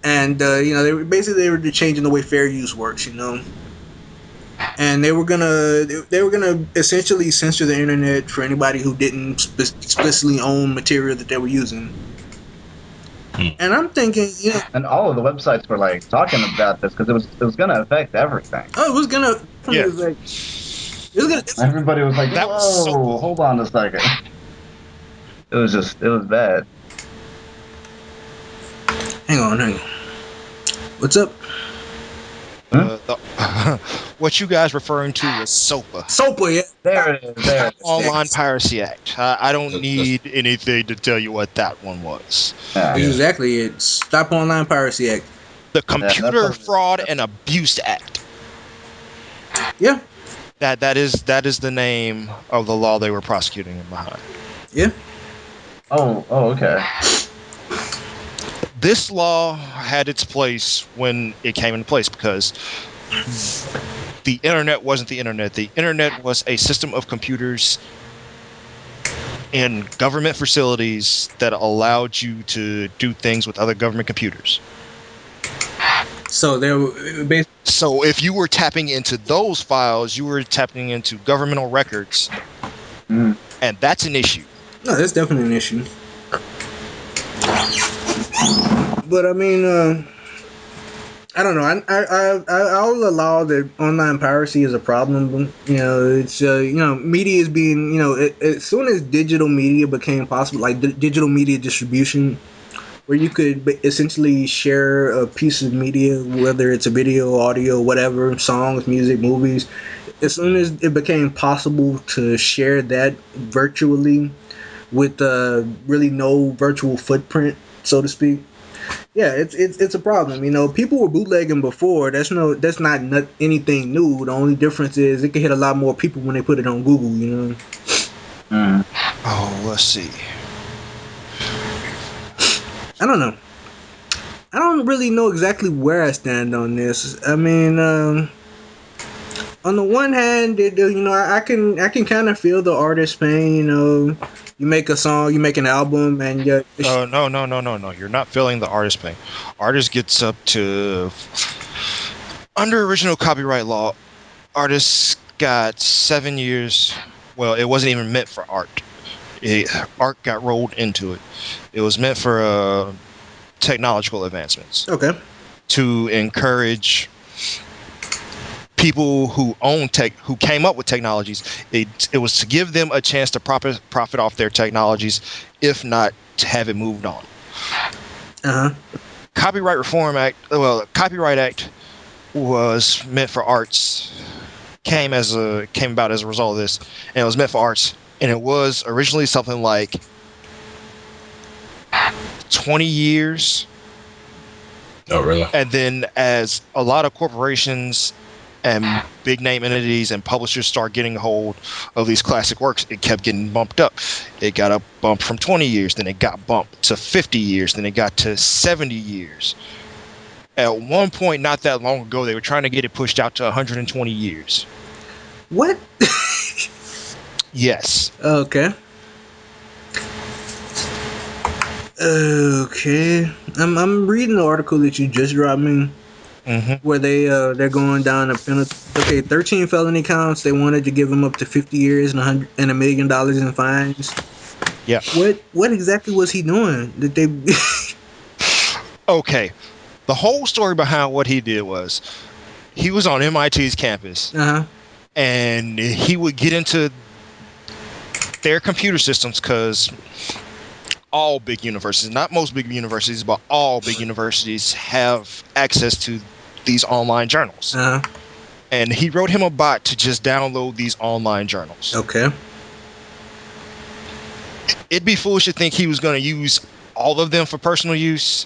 And they were changing the way fair use works, And they were gonna essentially censor the internet for anybody who didn't explicitly own material that they were using. And I'm thinking, and all of the websites were like talking about this because it was gonna affect everything. Oh, it was gonna. Yeah. Everybody was like, That "Whoa, was so cool. Hold on a second." It was bad. Hang on. What's up? What you guys referring to as SOPA. SOPA, yeah. There it is. There it is. Online Piracy Act. I don't need anything to tell you what that one was. Yeah. Exactly. It. Stop Online Piracy Act. The Computer that's- Fraud and Abuse Act. Yeah. That is the name of the law they were prosecuting him behind. Yeah. Oh, okay. This law had its place when it came into place because the internet wasn't the internet. The internet was a system of computers in government facilities that allowed you to do things with other government computers. So they were basically. So if you were tapping into those files, you were tapping into governmental records, Mm. and that's an issue. No, that's definitely an issue. But I mean, I don't know. I'll allow that online piracy is a problem. You know, it's media is being as soon as digital media became possible, like digital media distribution, where you could essentially share a piece of media, whether it's a video, audio, whatever, songs, music, movies. As soon as it became possible to share that virtually with really no virtual footprint, so to speak. Yeah, it's a problem. You know, people were bootlegging before. That's not anything new. The only difference is it can hit a lot more people when they put it on Google. You know. Mm. Oh, let's see. I don't know. I don't really know exactly where I stand on this. I mean, on the one hand, I can kind of feel the artist pain. You know, you make a song, you make an album, and No. You're not feeling the artist pain. Artist gets up to under original copyright law. Artists got 7 years. Well, it wasn't even meant for art. Art got rolled into it. It was meant for technological advancements. Okay. To encourage people who who came up with technologies. It was to give them a chance to profit off their technologies, if not to have it moved on. Copyright Reform Act. Well, Copyright Act was meant for arts. Came about as a result of this, and it was meant for arts. And it was originally something like 20 years. Oh, really? And then as a lot of corporations and big name entities and publishers start getting hold of these classic works, it kept getting bumped up. It got a bump from 20 years, then it got bumped to 50 years, then it got to 70 years. At one point, not that long ago, they were trying to get it pushed out to 120 years. What? Yes. Okay. Okay. I'm reading the article that you just dropped me, where they're going down a penalty. Okay, 13 felony counts. They wanted to give him up to 50 years and $1 million in fines. Yeah. What exactly was he doing? Did they? Okay. The whole story behind what he did was he was on MIT's campus, and he would get into their computer systems because all big universities, not most big universities, but all big universities have access to these online journals. And he wrote him a bot to just download these online journals. Okay. It'd be foolish to think he was going to use all of them for personal use.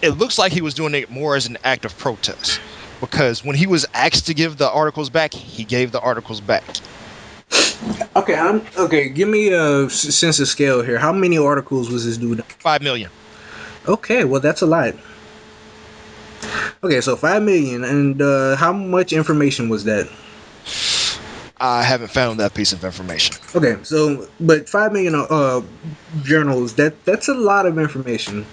It looks like he was doing it more as an act of protest, because when he was asked to give the articles back, he gave the articles back. Okay. Give me a sense of scale here. How many articles was this dude? 5 million. Okay, well that's a lot. Okay, so 5 million, and how much information was that? I haven't found that piece of information. Okay, so but 5 million journals. That's a lot of information.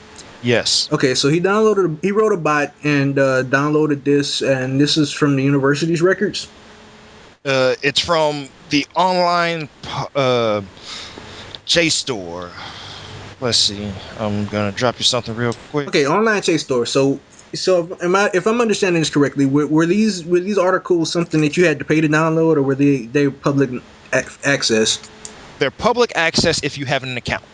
Yes. Okay, so he wrote a bot and downloaded this, and this is from the university's records. It's from the online JSTOR. Let's see. I'm gonna drop you something real quick. Okay, online JSTOR. So if I'm understanding this correctly, were these articles something that you had to pay to download, or were they public access? They're public access if you have an account.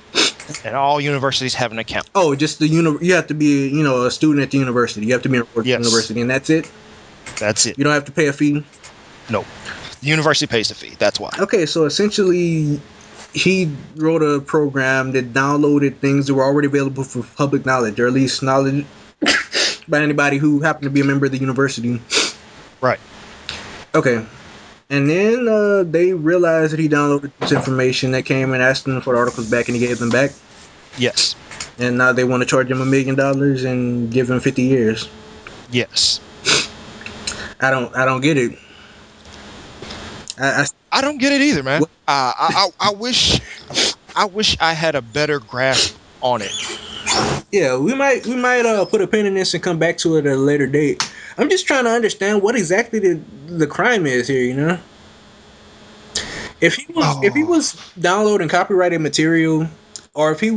And all universities have an account. Oh, just you have to be, a student at the university. You have to be enrolled at the Yes. university, and that's it. That's it. You don't have to pay a fee. No. The university pays the fee. That's why. Okay, so essentially, he wrote a program that downloaded things that were already available for public knowledge, or at least knowledge by anybody who happened to be a member of the university. Right. Okay. And then they realized that he downloaded this information. That came and asked him for the articles back, and he gave them back. Yes. And now they want to charge him $1 million and give him 50 years. Yes. I don't get it. I don't get it either, man. I wish I had a better grasp on it. Yeah, we might put a pin in this and come back to it at a later date. I'm just trying to understand what exactly the crime is here. If he was downloading copyrighted material, or if he,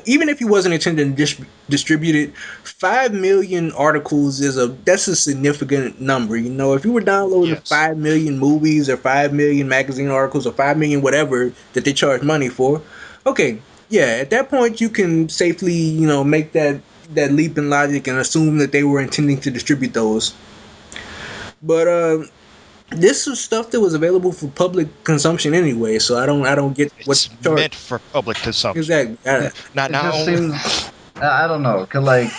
even if he wasn't intending to distribute it, 5 million articles that's a significant number. If you were downloading 5 million movies or 5 million magazine articles or 5 million whatever that they charge money for, okay, yeah, at that point you can safely, make that leap in logic and assume that they were intending to distribute those. But this was stuff that was available for public consumption anyway, so I don't get what's meant for public consumption. Exactly. I don't know, 'cause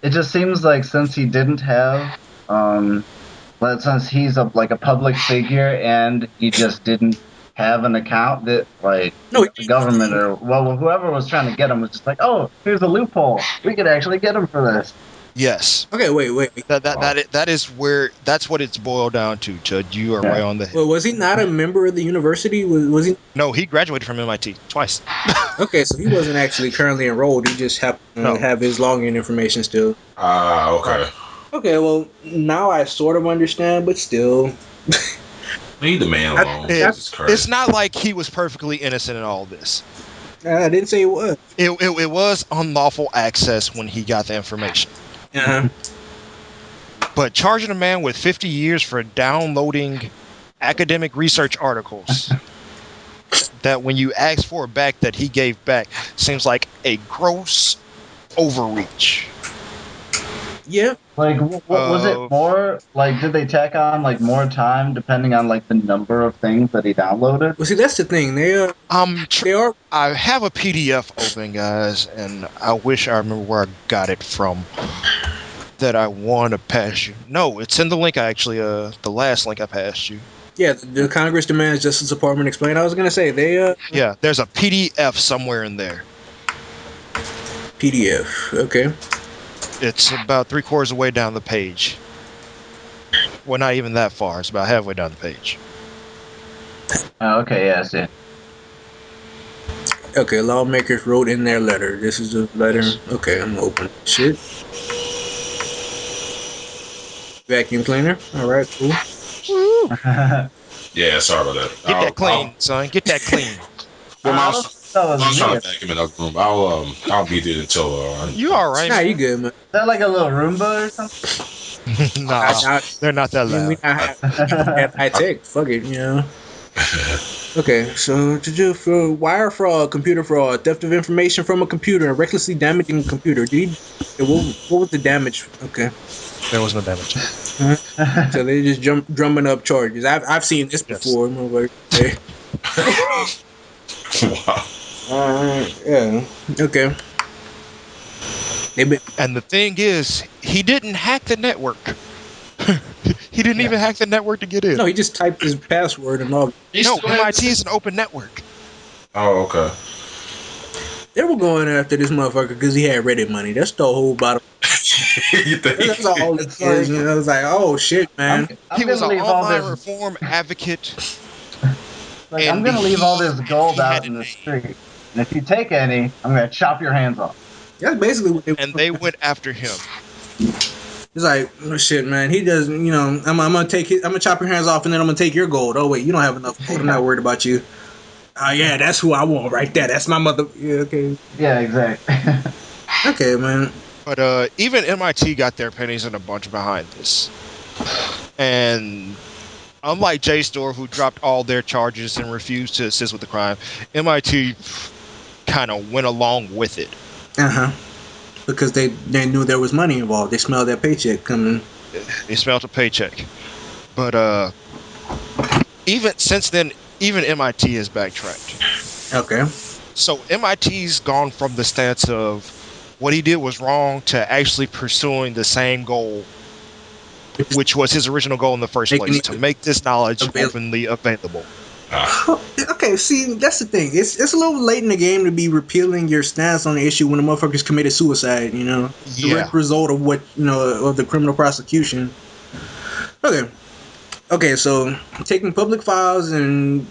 it just seems like since he didn't have, but since he's a public figure and he just didn't have an account, that the government or whoever was trying to get him was just like, oh, here's a loophole, we could actually get him for this. Yes. Okay, wait. That's what it's boiled down to, Chud. You are right on the head. Well, was he not a member of the university? Was he? No, he graduated from MIT twice. Okay, so he wasn't actually currently enrolled. He just happened to have his login information still. Okay. Okay, well, now I sort of understand, but still. Leave the man alone. It's not like he was perfectly innocent in all this. I didn't say it was. It was unlawful access when he got the information. Uh-huh. But charging a man with 50 years for downloading academic research articles that when you ask for it back that he gave back seems like a gross overreach. Yeah. Was it more did they tack on more time depending on the number of things that he downloaded? Well, see, that's the thing. They are. I have a PDF open, guys, and I wish I remember where I got it from. That I want to pass you. No, it's in the link. The last link I passed you. Yeah, the Congress demands Justice Department explain. I was gonna say they. Yeah, there's a PDF somewhere in there. PDF. Okay. It's about 3/4 of the way down the page. Well, not even that far. It's about halfway down the page. Oh, okay, yeah, I see. Okay, lawmakers wrote in their letter. This is a letter. Okay, I'm open. Shit. Vacuum cleaner. All right, cool. Yeah, sorry about that. Get that clean, son. Get that clean. I was trying to vacuum in the room. I'll be there until. You all right? Nah, you good, man. Is that like a little Roomba or something? Nah, they're not that loud. We not have high tech. Fuck it, Okay, so to do for wire fraud, computer fraud, theft of information from a computer, and recklessly damaging a computer. What was the damage? Okay. There was no damage. So they just drumming up charges. I've seen this before. Okay. Wow. Yeah. Okay. And the thing is, he didn't hack the network. He didn't even hack the network to get in. No, he just typed his password and all. No, MIT is an open network. Oh, okay. They were going after this motherfucker because he had Reddit money. That's the whole bottom. That's all it is. It was like, oh shit, man. He was an online reform advocate. I'm gonna leave all this gold out in the street, and if you take any, I'm gonna chop your hands off. That's basically what they went after him. It's like, oh, shit, man. He doesn't, I'm gonna chop your hands off, and then I'm gonna take your gold. Oh wait, you don't have enough gold. I'm not worried about you. Oh yeah, that's who I want right there. That's my mother. Yeah, okay. Yeah, exactly. Okay, man. But even MIT got their pennies in a bunch behind this. And unlike JSTOR, who dropped all their charges and refused to assist with the crime, MIT kind of went along with it. Because they knew there was money involved. They smelled that paycheck coming. They smelled a paycheck. But even since then, even MIT has backtracked. Okay. So MIT's gone from the stance of what he did was wrong to actually pursuing the same goal, which was his original goal in the first place, to make this knowledge openly available. Okay, see, that's the thing. It's a little late in the game to be repealing your stance on the issue when the motherfuckers committed suicide, you know? Direct result of what, you know, of the criminal prosecution. Okay, so taking public files and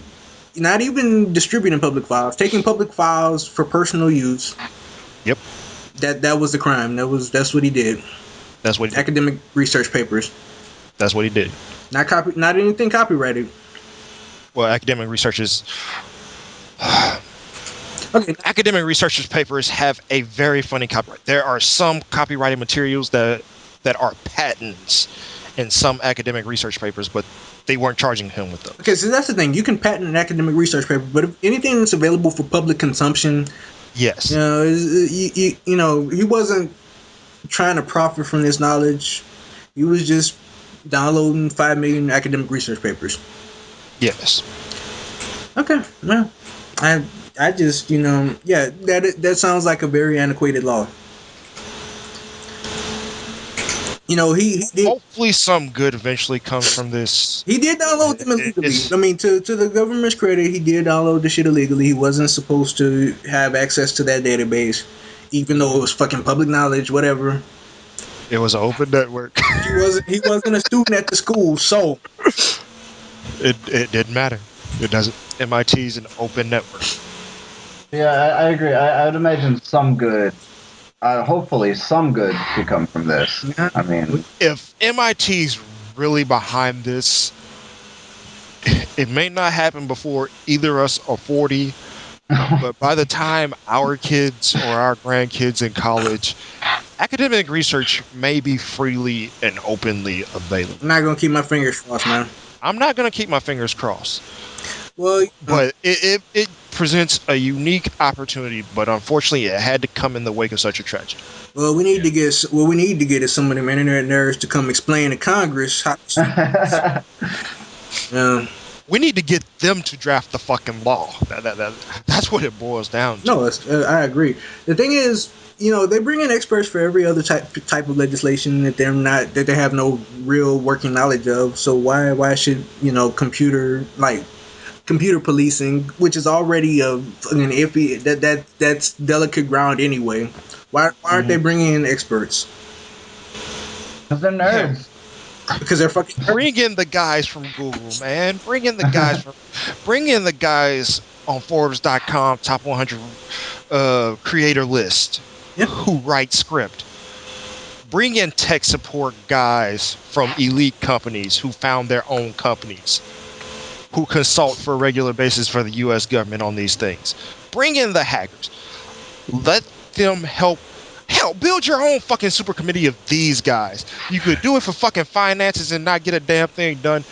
not even distributing public files, taking public files for personal use. Yep. That was the crime. That's what he did. That's what he did. Academic research papers. That's what he did. Not anything copyrighted. Well, academic researchers. Okay. Academic researchers' papers have a very funny copyright. There are some copyrighted materials that are patents in some academic research papers, but they weren't charging him with them. Okay, so that's the thing. You can patent an academic research paper, but if anything that's available for public consumption, yes, you know, you know, he wasn't trying to profit from this knowledge. He was just downloading 5 million academic research papers. Yes. Okay. Well, I just, you know, yeah, that sounds like a very antiquated law. You know, he did. Hopefully, some good eventually comes from this. He did download them illegally. I mean, to the government's credit, he did download the shit illegally. He wasn't supposed to have access to that database, even though it was fucking public knowledge, whatever. It was an open network. He wasn't a student at the school, so it didn't matter. It doesn't. MIT's an open network. Yeah, I agree. I would imagine some good. Hopefully, some good could come from this. I mean, if MIT's really behind this, it may not happen before either us are 40, but by the time our kids or our grandkids in college, academic research may be freely and openly available. I'm not gonna keep my fingers crossed, man. I'm not gonna keep my fingers crossed. Well, but it presents a unique opportunity, but unfortunately, it had to come in the wake of such a tragedy. Well, we need to get is some of them internet nerds to come explain to Congress how. We need to get them to draft the fucking law. That's what it boils down to. No, I agree. The thing is, you know, they bring in experts for every other type of legislation that they have no real working knowledge of. So why should, you know, computer policing, which is already a fucking iffy, that's delicate ground anyway. Why aren't they bringing in experts? Because they're nerds. Because they're fucking nerds. Bring in the guys from Google, man. Bring in the guys on Forbes.com top 100 creator list who write script. Bring in tech support guys from elite companies who found their own companies, who consult for a regular basis for the U.S. government on these things. Bring in the hackers. Let them help build your own fucking super committee of these guys. You could do it for fucking finances and not get a damn thing done.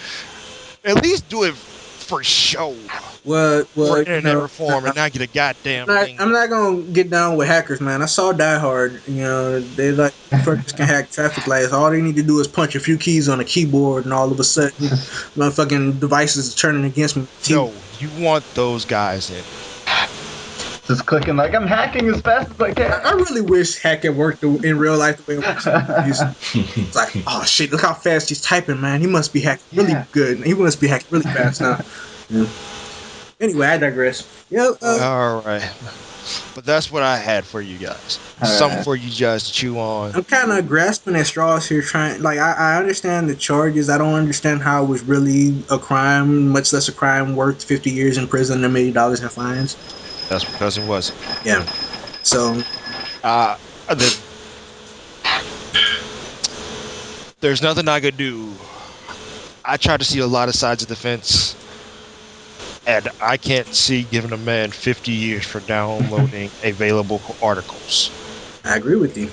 At least do it for show. Well, for internet reform and not get a goddamn thing. I'm not gonna get down with hackers, man. I saw Die Hard. You know, they like fuckers can hack traffic lights. All they need to do is punch a few keys on a keyboard, and all of a sudden, my fucking devices are turning against me. No, you want those guys in. Just clicking like I'm hacking as fast as I can. I really wish hacking worked in real life the way it works. It's like, oh shit, look how fast he's typing, man. He must be hacking really good. He must be hacking really fast now. Yeah. Anyway, I digress. All right. But that's what I had for you guys. Something for you guys to chew on. I'm kind of grasping at straws here, I understand the charges. I don't understand how it was really a crime, much less a crime worth 50 years in prison and $1 million in fines. That's because it wasn't. Yeah. So. There's nothing I could do. I try to see a lot of sides of the fence, and I can't see giving a man 50 years for downloading available articles. I agree with you.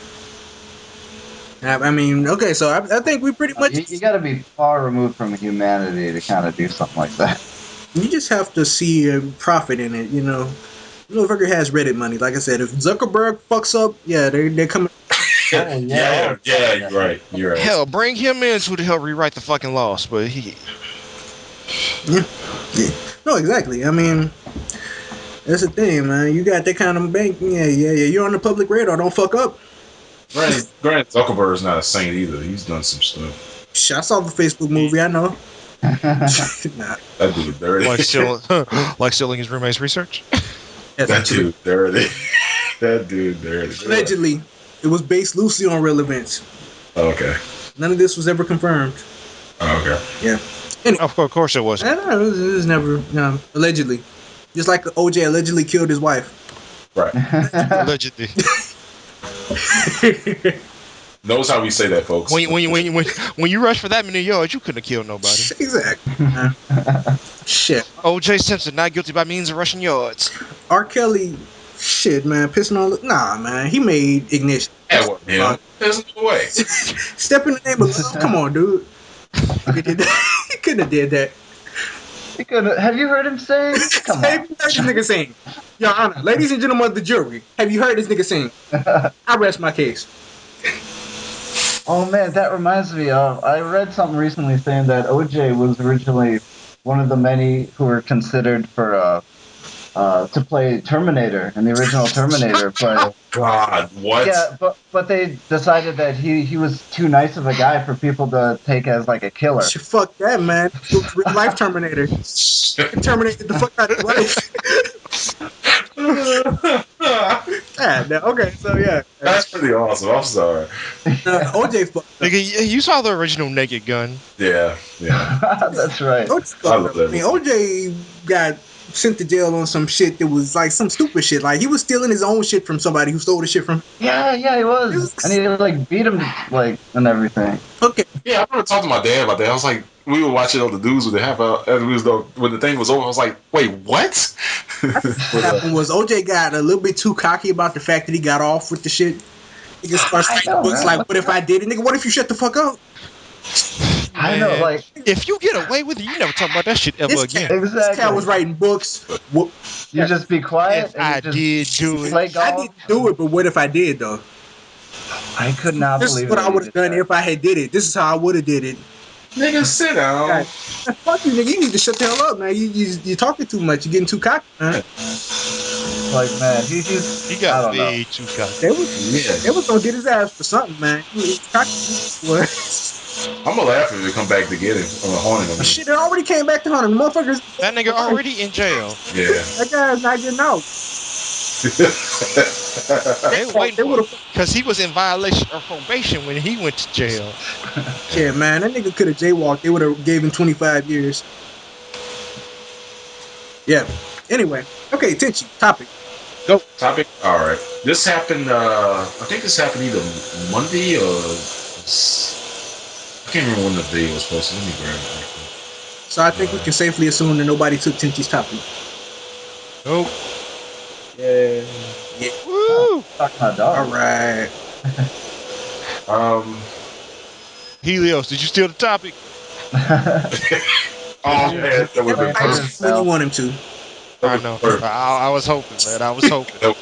I mean, okay, so I think we pretty much... You got to be far removed from humanity to kind of do something like that. You just have to see a profit in it, you know. Motherfucker has Reddit money. Like I said, if Zuckerberg fucks up, yeah, they're coming. Yeah, you're right. You're right. Hell, bring him in to help rewrite the fucking laws, but he. Yeah. No, exactly. I mean, that's the thing, man. You got that kind of bank. Yeah. You're on the public radar. Don't fuck up. Grant Zuckerberg's not a saint either. He's done some stuff. Shit, I saw the Facebook movie. I know. Nah. That dude dirty. Like stealing his roommate's research. That dude dirty. That dude dirty. Allegedly, it was based loosely on real events. Oh, okay. None of this was ever confirmed. Oh, okay. Yeah. Of course it was. I don't know. It was never. Allegedly. Just like OJ allegedly killed his wife. Right. Allegedly. Notice how we say that, folks. When you rush for that many yards, you couldn't have killed nobody. Exactly. Shit. O.J. Simpson not guilty by means of rushing yards. R. Kelly, shit, man, pissing on. Nah, man, he made Ignition. That wasn't him. There's no way. Step in the name of love. Come on, dude. He couldn't have did that. He couldn't. Have you heard him sing? Come on. Have you heard this nigga sing? Your Honor, ladies and gentlemen of the jury, have you heard this nigga sing? I rest my case. Oh man, that reminds me of. I read something recently saying that OJ was originally one of the many who were considered for to play Terminator in the original Terminator, but God, what? yeah, but they decided that he was too nice of a guy for people to take as like a killer. Shit, fuck that, man. Real life Terminator. Terminated the fuck out of life. Okay, so yeah. That's pretty awesome. I'm sorry. OJ fucked up. Nigga, you saw the original Naked Gun. Yeah. That's right. OJ fucked up. I mean, OJ got sent to jail on some shit that was like some stupid shit. Like he was stealing his own shit from somebody who stole the shit from. Yeah, he was, and he like beat him like and everything. Okay. Yeah, I remember talking to my dad about that. I was like, we were watching all the dudes with the half hour, and when the thing was over, I was like, wait, what? What happened was OJ got a little bit too cocky about the fact that he got off with the shit. He just starts writing books like, what if I did it? Nigga, what if you shut the fuck up? I know, like if you get away with it, you never talk about that shit ever again. This cat was writing books. You just be quiet. If I did do it. Play golf. I didn't do it, but what if I did though? I could not This believe is what that I would have done if I had did it. This is how I would have did it. Nigga, sit down. God, fuck you, nigga. You need to shut the hell up, man. You talking too much. You getting too cocky, man. Like, man, he got way too cocky. They was gonna get his ass for something, man. He cocky. I'm gonna laugh if they come back to get him. I'm haunting him. Shit, it already came back to hunt him. Motherfuckers. That nigga already in jail. Yeah. That guy's not getting out. They waiting because he was in violation of probation when he went to jail. Yeah, man, that nigga could have jaywalked. They would have gave him 25 years. Yeah. Anyway, okay, Tenchi, topic. Go. Topic. All right. This happened. I think this happened either Monday or I can't remember when the video was posted. Let me grab it. So I think we can safely assume that nobody took Tenchi's topic. Nope. Yeah. Woo! Fuck my dog. All right. Helios, did you steal the topic? Oh man, that would be perfect. When you want him to. I know. I was hoping, man. I was hoping. Nope.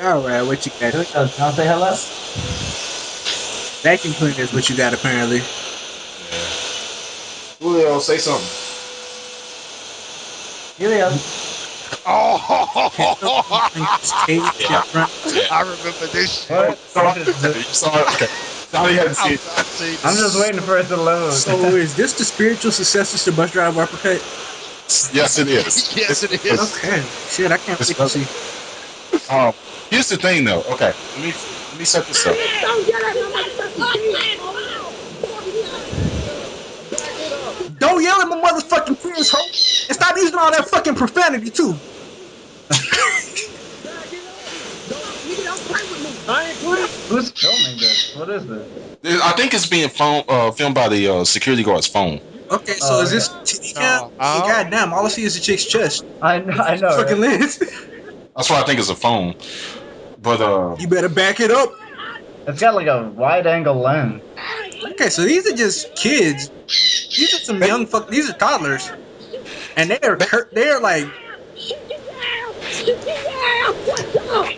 All right, what you got? Can I say hello? Vacuum cleaner is what you got, apparently. Yeah. Julio, say something. Helio. Oh! Yeah. I remember this shit. What? You saw it? Okay. Johnny hadn't seen it. I'm just waiting for it to load. So is this the spiritual successor to Bus Driver Uppercut? Yes, it is. Yes, it is. Okay. Shit, I can't wait to see. Here's the thing, though. Okay, let me set this up. Don't yell at my motherfucking kids, ho! And stop using all that fucking profanity, too. Who's filming this? What is this? I think it's being filmed by the security guard's phone. Okay, so is this TV cam? Goddamn, all I see is the chick's chest. I know. Fucking Right? lens. That's why I think it's a phone. But You better back it up. It's got like a wide-angle lens. Okay, so these are just kids. These are some young These are toddlers, and they're like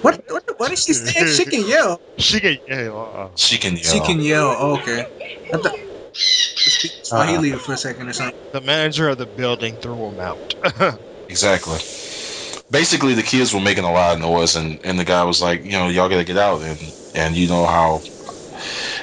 What did she say? She can yell. She can yell. She can She yell. can yell. Oh, okay. I thought speak Swahili for a second or something. The manager of the building threw him out. Exactly. Basically, the kids were making a lot of noise, and the guy was like, y'all gotta get out, and you know how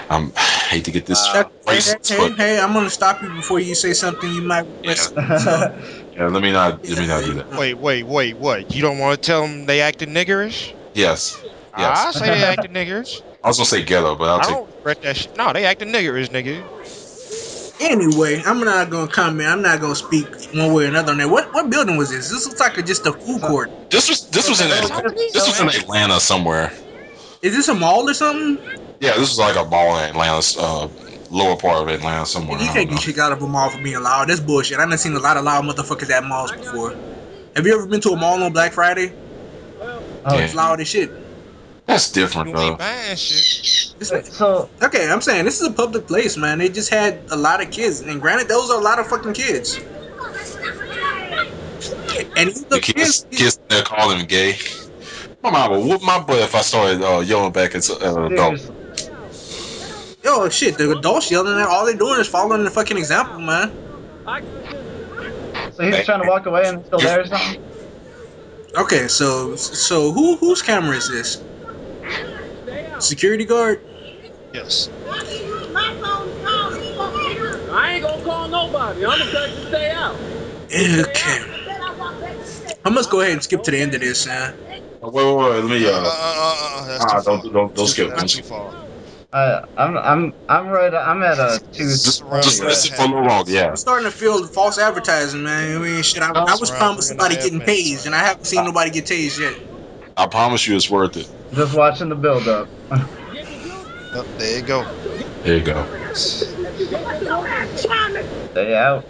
I hate to get this racist, but Hey, I'm gonna stop you before you say something you might regret. So, yeah, let me not do that. Wait, what? You don't want to tell them they acted niggerish? Yes. I say they acted niggerish. I was gonna say ghetto, but I'll I take. don't regret that shit. No, they acted niggerish, nigga. anyway, I'm not gonna comment. I'm not gonna speak one way or another on that. What building was this? This looks like just a food court. This was in Atlanta somewhere. Is this a mall or something? Yeah, this was like a mall in Atlanta, lower part of Atlanta somewhere. You can't get kicked out of a mall for being loud. That's bullshit. I've seen a lot of loud motherfuckers at malls before. Have you ever been to a mall on Black Friday? Oh, it's loud as shit. That's different, though. So okay, I'm saying this is a public place, man. They just had a lot of kids, and granted, those are a lot of fucking kids. And the kids they're calling him gay. My mom would whoop my butt if I started yelling back at adults. Yo, shit, the adults yelling at all they're doing is following the fucking example, man. So he's trying to walk away and he's still there or something? Okay, so whose camera is this? Security guard? Yes. I ain't gonna call nobody. I'm gonna tell you to stay out. Okay. I must go ahead and skip to the end of this, man. Wait, let me don't skip. Not too far. I'm right. I'm at a 2. Just listen for a little longer. Yeah. I'm starting to feel false advertising, man. I mean, shit. I was promised somebody getting tased, and I haven't seen nobody get tased yet. I promise you, it's worth it. Just watching the build up. Oh, there you go. There you go. Stay out.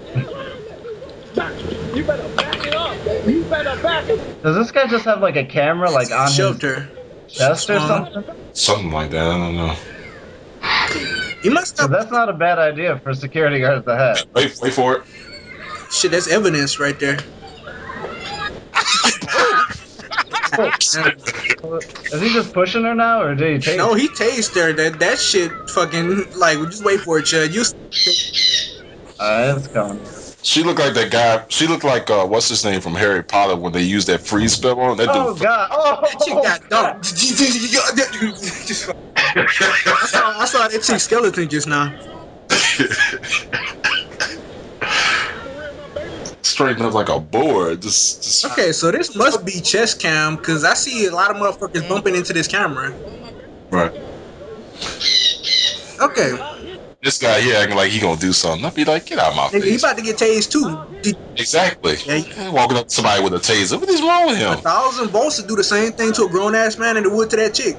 You better back it up. You better back it. Does this guy just have like a camera like on shelter his chest or something? Something like that. I don't know. You must have. So that's not a bad idea for security guards to have. Wait for it. Shit, that's evidence right there. Is he just pushing her now, or did he take? No, he tased her. That shit fucking like. Just wait for it, Chud. Alright, it's coming. She looked like that guy. She looked like what's his name from Harry Potter when they used that freeze spell on that dude. Oh god! Oh, she got dumped. I saw that chick skeleton just now. Straighten up like a board. Just... Okay, so this must be chest cam because I see a lot of motherfuckers bumping into this camera. Right. Okay. This guy here acting like he gonna do something. I'd be like, get out of my face. He about to get tased too. Exactly. Yeah, walking up to somebody with a taser. What is wrong with him? 1,000 volts to do the same thing to a grown ass man and it would to that chick.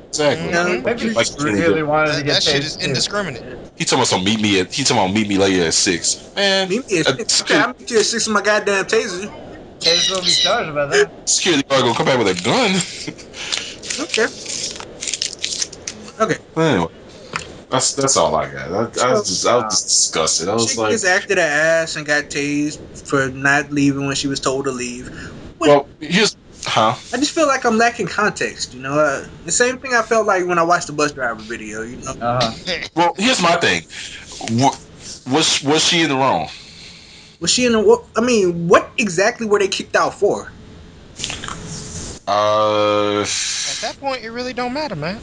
Exactly. Maybe he really wanted to get that shit is tased, indiscriminate. He talking about meet me later at 6. Man, Meet me at 6. Okay, I'll meet you at 6 with my goddamn taser. Taser's gonna be charged about that. Security guard gonna come back with a gun. Okay. Anyway. That's all I got. I was just disgusted. I was she like, just acted her ass and got tased for not leaving when she was told to leave. Well, I just feel like I'm lacking context. You know, the same thing I felt like when I watched the bus driver video. You know. Well, here's my thing. Was she in the wrong? Was she in the? I mean, what exactly were they kicked out for? At that point, it really don't matter, man.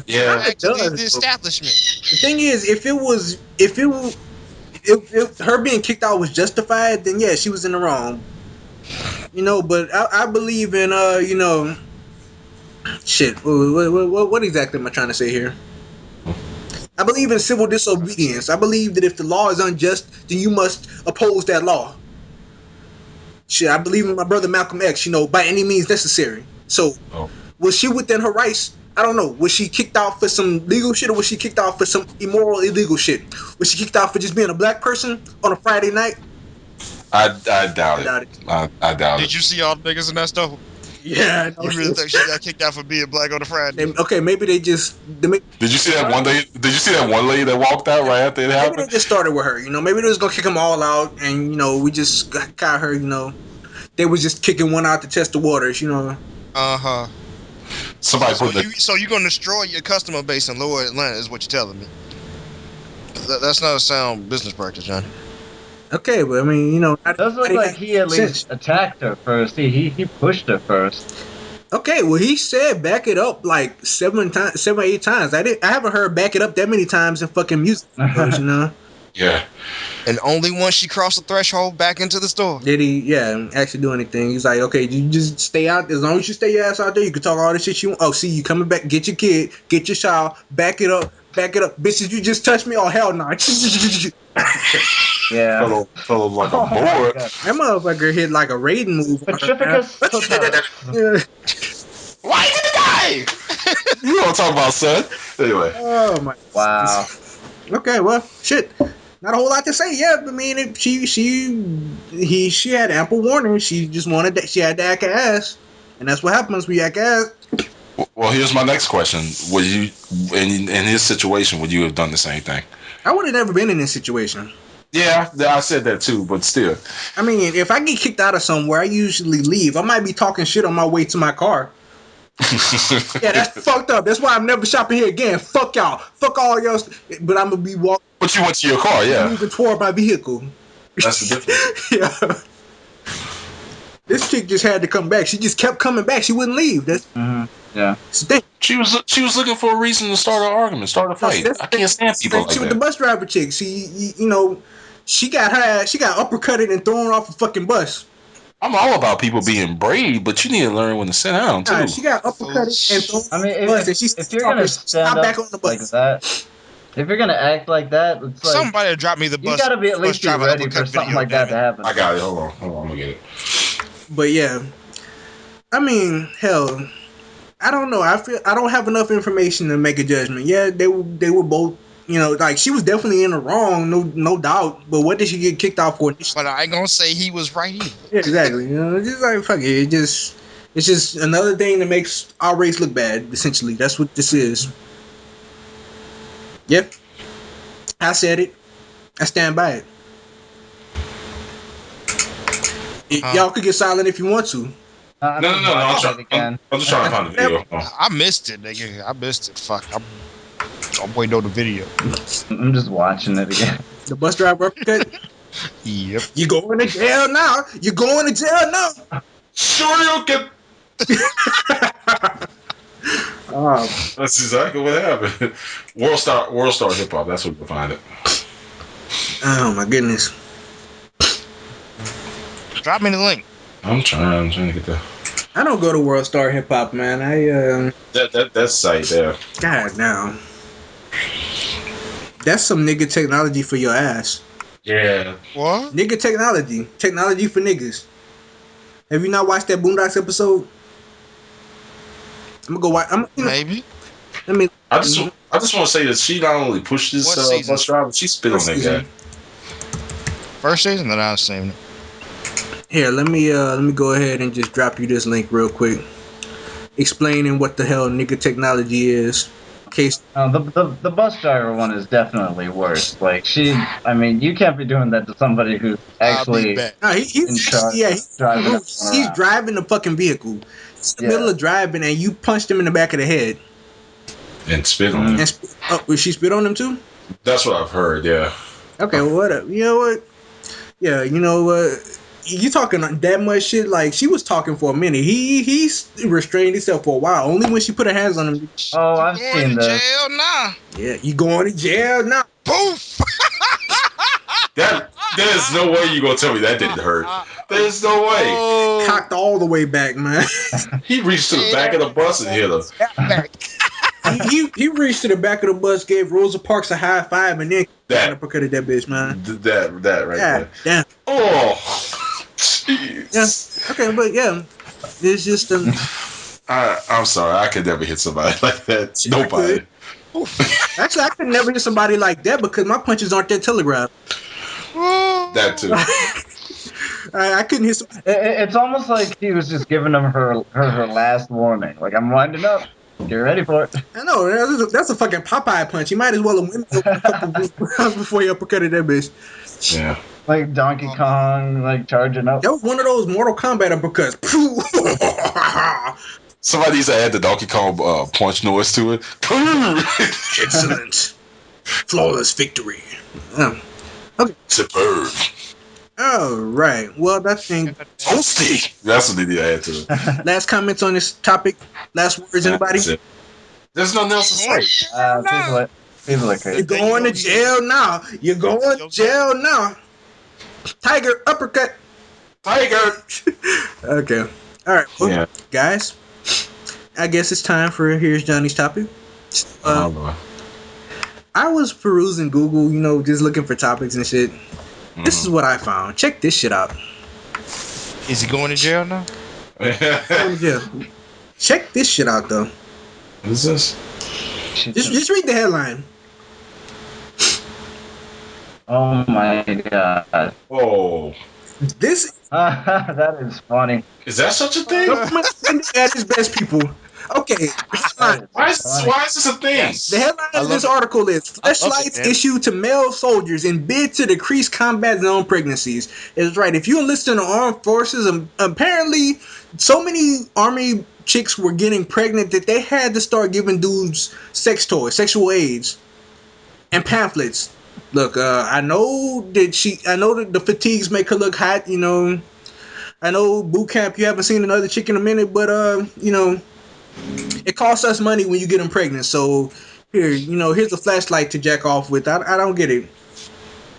Yeah, actually, the establishment. The thing is, if her being kicked out was justified, then yeah, she was in the wrong. You know, but I believe in you know, shit. What exactly am I trying to say here? I believe in civil disobedience. I believe that if the law is unjust, then you must oppose that law. Shit, I believe in my brother Malcolm X, you know, by any means necessary. So, was she within her rights? I don't know. Was she kicked out for some legal shit or was she kicked out for some immoral, illegal shit? Was she kicked out for just being a black person on a Friday night? I doubt it. I doubt it. Did you see all the niggas in that stuff? Yeah. You really think she got kicked out for being black on a Friday? Okay, maybe they just... Did you see that one lady? Did you see that one lady that walked out right after it happened? Maybe they just started with her, you know. Maybe they was gonna kick them all out, and you know, we just got her, you know. they was just kicking one out to test the waters, you know. Uh-huh. Somebody So, put the. so you're gonna destroy your customer base in Lower Atlanta is what you're telling me. That's not a sound business practice, John. Okay, but I mean, you know, It does look like he at least attacked her first. He pushed her first. Okay, well, he said back it up like 7 or 8 times. I haven't heard back it up that many times in fucking music videos, you know. Yeah. And only once she crossed the threshold back into the store. Did he? Yeah, actually do anything? He's like, okay, you just stay out. As long as you stay your ass out there, you can talk all the shit you want. Oh, see, you coming back? Get your kid, get your child, back it up, bitches. You just touched me? Oh hell no! Yeah. Fell like a Oh my board. God. That motherfucker hit like a raiding move. Pacificus totalis. Yeah. Why did it die? You don't talk about, son. Anyway. Oh my. Wow. Okay, well, shit. Not a whole lot to say. Yeah, I mean, she had ample warning. She just wanted that. She had to act her ass, and that's what happens when you act ass. Well, here's my next question: would you, in his situation, would you have done the same thing? I would have never been in this situation. Yeah, I said that too, but still. I mean, if I get kicked out of somewhere, I usually leave. I might be talking shit on my way to my car. Yeah, that's fucked up. That's why I'm never shopping here again. Fuck y'all. Fuck all y'all. But I'm gonna be walking. But you went to your car, yeah. Moving toward my vehicle. That's the difference. Yeah. This chick just had to come back. She just kept coming back. She wouldn't leave. That's Yeah. She was looking for a reason to start an argument, start a fight. I can't stand people like She with the that. bus driver chick. You know, she got uppercutted and thrown off a fucking bus. I'm all about people being brave, but you need to learn when to sit down too. Nah, she got uppercutted and thrown I mean, off the bus. And if you're gonna stand back up on the like bus. that, if you're gonna act like that, it's like Somebody drop me the bus. you gotta be at bus least be driver ready uppercut for something video, like that damn to happen. I got it. Hold on, I'm gonna get it. But yeah, I mean, hell, I don't know. I feel I don't have enough information to make a judgment. Yeah, they were both. You know, like she was definitely in the wrong, no doubt. But what did she get kicked out for? But I ain't gonna say he was right either. Yeah, exactly. You know, just like fuck it. It's just another thing that makes our race look bad. Essentially, that's what this is. Yep, I said it. I stand by it. Y'all could get silent if you want to. I'm No. just watching I'm it again. just trying to find the video. I missed it, nigga. I missed it. Fuck. I'm waiting on the video. I'm just watching it again. The bus driver uppercut. Yep. You going to jail now? You going to jail now? Sure, you can. That's exactly what happened. World Star Hip Hop. That's where you can find it. Oh my goodness. Drop me the link. I'm trying to get that. I don't go to World Star Hip Hop, man. That site there. God now. That's some nigga technology for your ass. Yeah. What? Nigga technology. Technology for niggas. Have you not watched that Boondocks episode? I'm gonna go watch. Maybe. I mean, I just want to say that she not only pushed this What season? bus driver, she spit on that guy. First season that I've seen. here, let me go ahead and just drop you this link real quick, explaining what the hell nigga technology is. Case The bus driver one is definitely worse. Like I mean, you can't be doing that to somebody who's actually no, he's driving. he's driving the fucking vehicle. He's in the middle of driving, and you punched him in the back of the head. And spit on him. Will she spit on him too? That's what I've heard, yeah. Okay, well, whatever. You know what? Yeah, you know what? You talking that much shit? Like, she was talking for a minute. He's restrained himself for a while. Only when she put her hands on him. Oh, I've Going seen to this. jail now. Yeah, you going to jail now? Poof. There's no way you gonna tell me that didn't hurt. There's no way. Oh. Cocked all the way back, man. He reached to the back of the bus and hit her. he reached to the back of the bus, gave Rosa Parks a high five, and then uppercutted that bitch, man. That right there. Damn. Oh, jeez. Yeah. Okay, but yeah, it's just I'm sorry, I could never hit somebody like that. Nobody. Actually, I could never hit somebody like that because my punches aren't that telegraphed. That too. I couldn't hit somebody. It's almost like he was just giving them her last warning. Like, I'm winding up. Get ready for it. I know that's a fucking Popeye punch. He might as well have went a couple rounds before he uppercutted that bitch. Yeah. like Donkey Kong, like charging up. That was one of those Mortal Kombat uppercuts. Somebody needs to add the Donkey Kong punch noise to it. Excellent. Flawless victory. Okay. Superb. All right. Well, that thing. Toasty. That's what they need to add to it. Last comments on this topic. Last words, anybody? There's nothing else to say. People are crazy. You're going to jail now. You're going to jail now. Tiger uppercut. Tiger. Okay. All right. Well, Yeah. guys, I guess it's time for Here's Johnny's topic. I was perusing Google, just looking for topics and shit. This is what I found. Check this shit out. Is he going to jail now? Going to jail. Check this shit out, though. What is this? Just read the headline. Oh my god. Oh. This That is funny. Is that such a thing? at his best people. Okay. Why is this a thing? The headline of this article is flashlights issued to male soldiers in bid to decrease combat zone pregnancies. It's right. If you enlist in the armed forces, apparently so many army chicks were getting pregnant that they had to start giving dudes sex toys, sexual aids, and pamphlets. Look, I know that the fatigues make her look hot. I know boot camp. You haven't seen another chick in a minute, but it costs us money when you get them pregnant. So here's a flashlight to jack off with. I don't get it.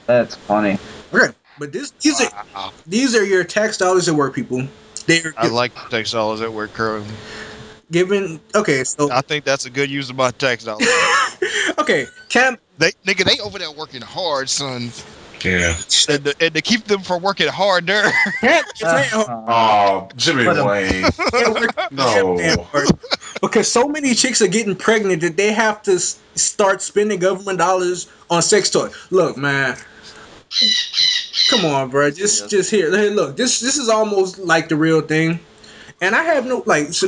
That's funny. Okay, but these are your tax dollars at work, people. I like tax dollars at work currently. So I think that's a good use of my tax dollars. okay, They over there working hard, son. Yeah. And to keep them from working harder. Oh, Jimmy Wayne. No. Because so many chicks are getting pregnant that they have to start spending government dollars on sex toys. Look, man. Come on, bro. Just here. Hey, look, this is almost like the real thing. And I have no first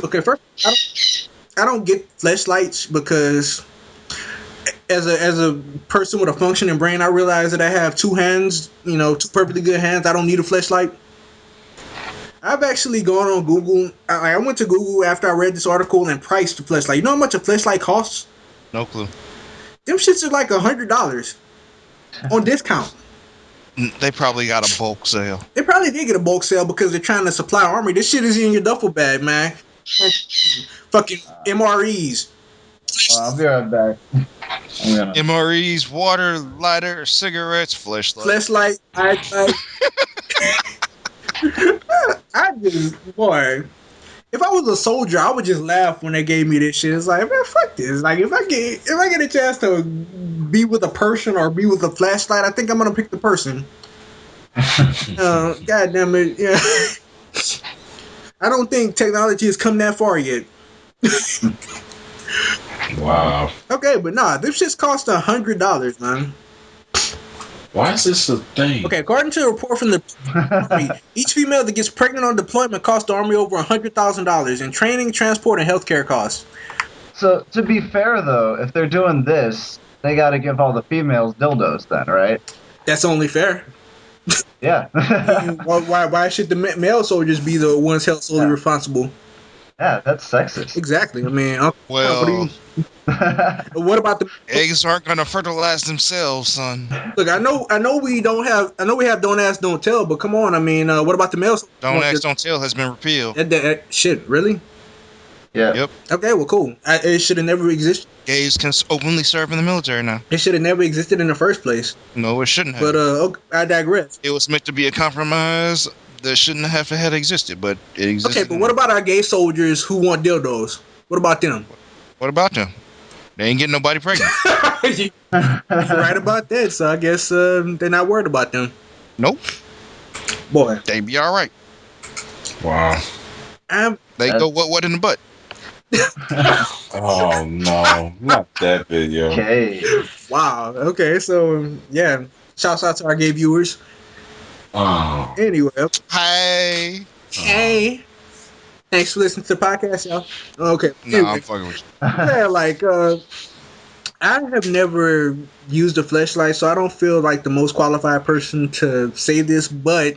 I don't get fleshlights because as a person with a functioning brain, I realize that I have two hands, two perfectly good hands. I don't need a fleshlight. I've actually gone on Google. I went to Google after I read this article and priced the fleshlight. You know how much a fleshlight costs? No clue. Them shits are like $100 on discount. They probably got a bulk sale. They probably did get a bulk sale because they're trying to supply army. This shit is in your duffel bag, man. Fucking MREs. I'll be right back. MREs, water, lighter, cigarettes, fleshlight. I just, boy, if I was a soldier, I would just laugh when they gave me this shit. It's like, man, fuck this. Like, if I get a chance to be with a person or be with a flashlight, I think I'm gonna pick the person. God damn it, yeah. I don't think technology has come that far yet. Wow. Okay, but nah, this shit's cost $100, man. Why is this a thing? Okay, according to a report from the Army, each female that gets pregnant on deployment costs the Army over $100,000 in training, transport, and healthcare costs. So, to be fair, though, if they're doing this, they got to give all the females dildos then, right? That's only fair. Yeah. Why should the male soldiers be the ones held solely responsible? Yeah, that's sexist. Exactly. I mean, well, what about the eggs aren't gonna fertilize themselves, son? Look, I know we have don't ask, don't tell, but come on, I mean, what about the male? Don't ask, don't tell has been repealed. That shit, really? Yeah. Yep. Okay, well, cool. It should have never existed. Gays can openly serve in the military now. It should have never existed in the first place. No, it shouldn't have. But okay, I digress. It was meant to be a compromise that shouldn't have had existed, but it existed. Okay, but what about our gay soldiers who want dildos? What about them? What about them? They ain't getting nobody pregnant. You're right about that, so I guess they're not worried about them. Nope. Boy. They be all right. Wow. They go what in the butt. Oh no, not that video. Okay. Wow. Okay, so yeah. Shouts out to our gay viewers. Oh. Anyway. Hey. Hey. Thanks for listening to the podcast, y'all. Okay. No, I'm fucking with you. Yeah, like I have never used a fleshlight, so I don't feel like the most qualified person to say this, but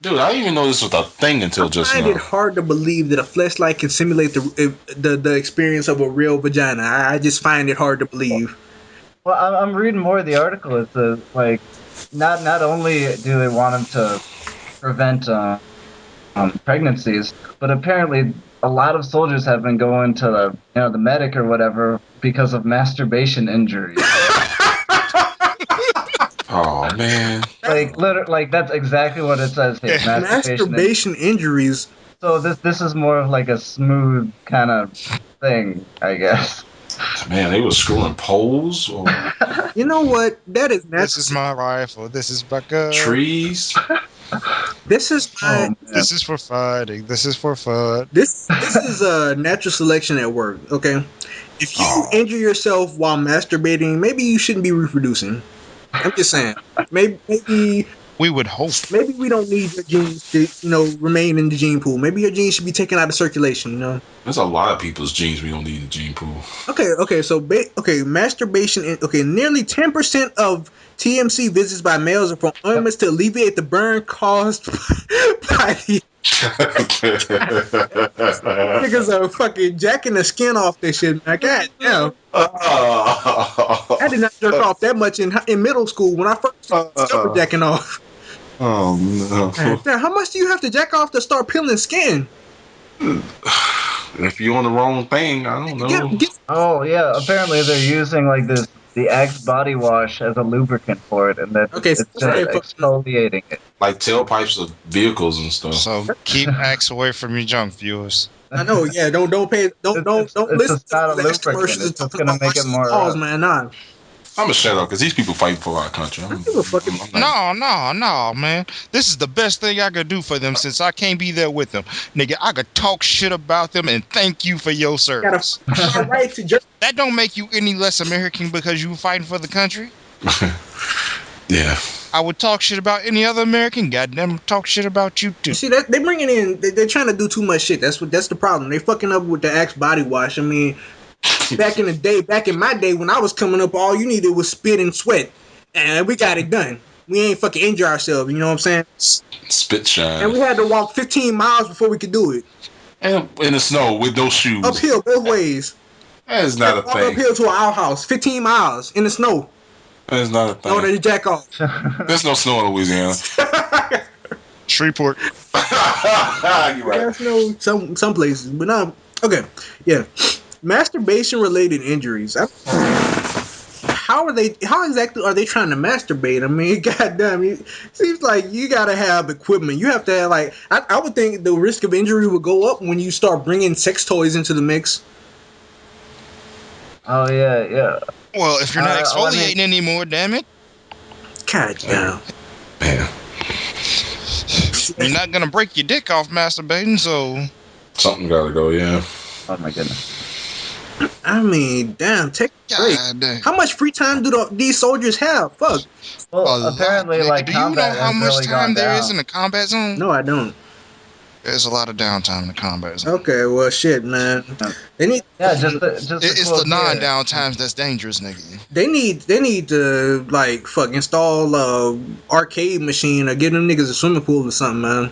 Dude, I didn't even know this was a thing until I just find now. it hard to believe that a fleshlight can simulate the experience of a real vagina. I just find it hard to believe. Well, I'm reading more of the article. It says like not only do they want them to prevent pregnancies, but apparently a lot of soldiers have been going to the medic or whatever because of masturbation injuries. Oh man. Like that's exactly what it says here. Yeah. Masturbation injuries. So this is more of like a smooth kind of thing, I guess. Man, they were screwing poles or You know what? That is This is my rifle. This is my gun. trees. This is my Oh, man. This is for fighting. This is for fun. this is a natural selection at work. Okay, if you Oh. injure yourself while masturbating, maybe you shouldn't be reproducing. I'm just saying. Maybe We would hope. maybe we don't need your genes to remain in the gene pool. Maybe your genes should be taken out of circulation. There's a lot of people's genes we don't need in the gene pool. Okay. So masturbation. Nearly 10% of TMC visits by males are from ornaments to alleviate the burn caused by the niggas are fucking jacking the skin off this shit. Man. God damn. I did not jerk off that much in middle school when I first started jacking off. Oh no. Now, how much do you have to jack off to start peeling skin? If you're on the wrong thing, I don't know. Oh yeah, apparently they're using like the Axe body wash as a lubricant for it, and that Okay, it's just okay, exfoliating it. Like tailpipes of vehicles and stuff. So keep axe away from your junk, viewers. I know, yeah. Don't listen It's to just the not a last lubricant. commercials. It's just gonna make it more. Balls, man. Nah. I'm gonna shut up because these people fighting for our country. I'm give a fucking- not- No, man. This is the best thing I could do for them since I can't be there with them. Nigga, I could talk shit about them and thank you for your service. Got a right to jerk. That don't make you any less American because you fighting for the country. Yeah. I would talk shit about any other American. Goddamn, talk shit about you too. See that they bringing in, they're trying to do too much shit. That's the problem. They fucking up with the Axe body wash. I mean, back in my day when I was coming up, all you needed was spit and sweat, and we got it done. We ain't fucking injure ourselves. You know what I'm saying? Spit shine. And we had to walk 15 miles before we could do it. And in the snow with no shoes. Uphill both ways. That is not a Walk thing. uphill to our house, 15 miles in the snow. That is not a In order thing. to jack off. There's no snow in Louisiana. Shreveport. You're right. There's no some places, but no. Okay, yeah. Masturbation related injuries. How exactly are they trying to masturbate? I mean, goddamn, it seems like you gotta have equipment. You have to have, like, I would think the risk of injury would go up when you start bringing sex toys into the mix. Oh yeah. Well, if you're not I exfoliating mean- anymore, damn it, God damn. Man, you're not gonna break your dick off masturbating. So something gotta go, yeah. Oh my goodness. I mean, damn, take a break. God damn. How much free time do these soldiers have? Fuck. Well, A lot, apparently, nigga. like do you know combat how has much really time gone there down. is in the combat zone? No, I don't. There's a lot of downtime in the combat zone. Okay, well, shit, man. They need. Yeah, just the It's quote the non-down here. times that's dangerous, nigga. They need to, like, fuck, install a arcade machine or get them niggas a swimming pool or something, man.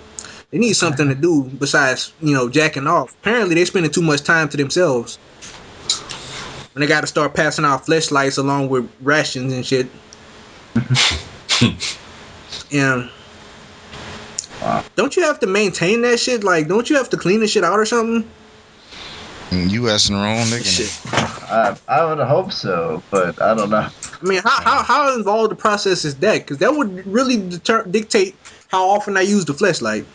They need something to do besides, jacking off. Apparently, they spending too much time to themselves. And they got to start passing out fleshlights along with rations and shit. Yeah. Wow. Don't you have to maintain that shit? Like, don't you have to clean the shit out or something? You asking the wrong nigga. Shit. I would hope so, but I don't know. I mean, how involved the process is that? Because that would really dictate how often I use the fleshlight.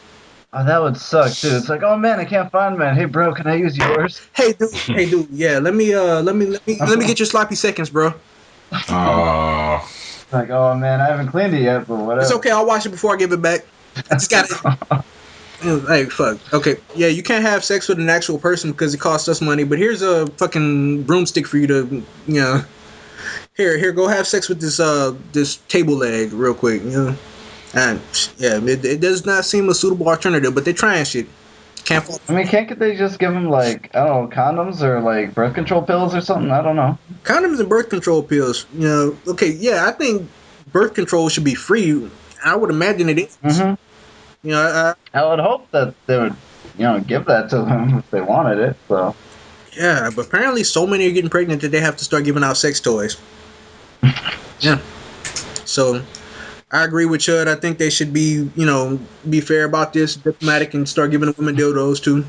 Oh, that would suck too. It's like, oh man, I can't find mine. Hey bro, can I use yours? Hey dude, yeah. Let me get your sloppy seconds, bro. It's like, oh man, I haven't cleaned it yet, but whatever. It's okay. I'll wash it before I give it back. I just got it. Like, fuck. Okay, yeah. You can't have sex with an actual person because it costs us money. But here's a fucking broomstick for you to, Here, go have sex with this table leg real quick. And yeah, it does not seem a suitable alternative, but they're trying shit. Can't fault. I mean, can't they just give them like, I don't know, condoms or like birth control pills or something? I don't know. Condoms and birth control pills. You know, okay, yeah, I think birth control should be free. I would imagine it is. Mm-hmm. You know, I would hope that they would, give that to them if they wanted it. So. yeah, but apparently so many are getting pregnant that they have to start giving out sex toys. Yeah. So I agree with Chud. I think they should be, be fair about this, diplomatic, and start giving the women dildos too.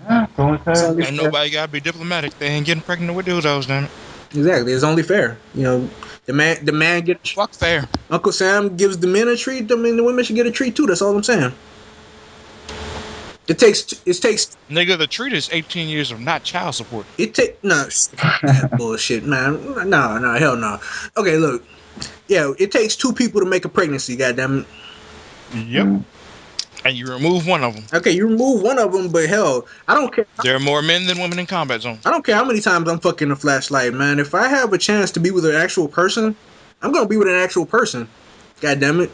Yeah, it's only fair. It's only Ain't fair. nobody gotta be diplomatic. They ain't getting pregnant with dildos, damn it. Exactly. It's only fair. The man gets. Fuck fair. Uncle Sam gives the men a treat. I mean, the women should get a treat too. That's all I'm saying. It takes. Nigga, the treat is 18 years of not child support. That bullshit, man. No, hell no. Okay, look. Yeah, it takes two people to make a pregnancy. Goddamn it. Yep. And you remove one of them. Okay, you remove one of them, but hell, I don't care. There are more men than women in combat zone. I don't care how many times I'm fucking a flashlight, man. If I have a chance to be with an actual person, I'm gonna be with an actual person. God damn it.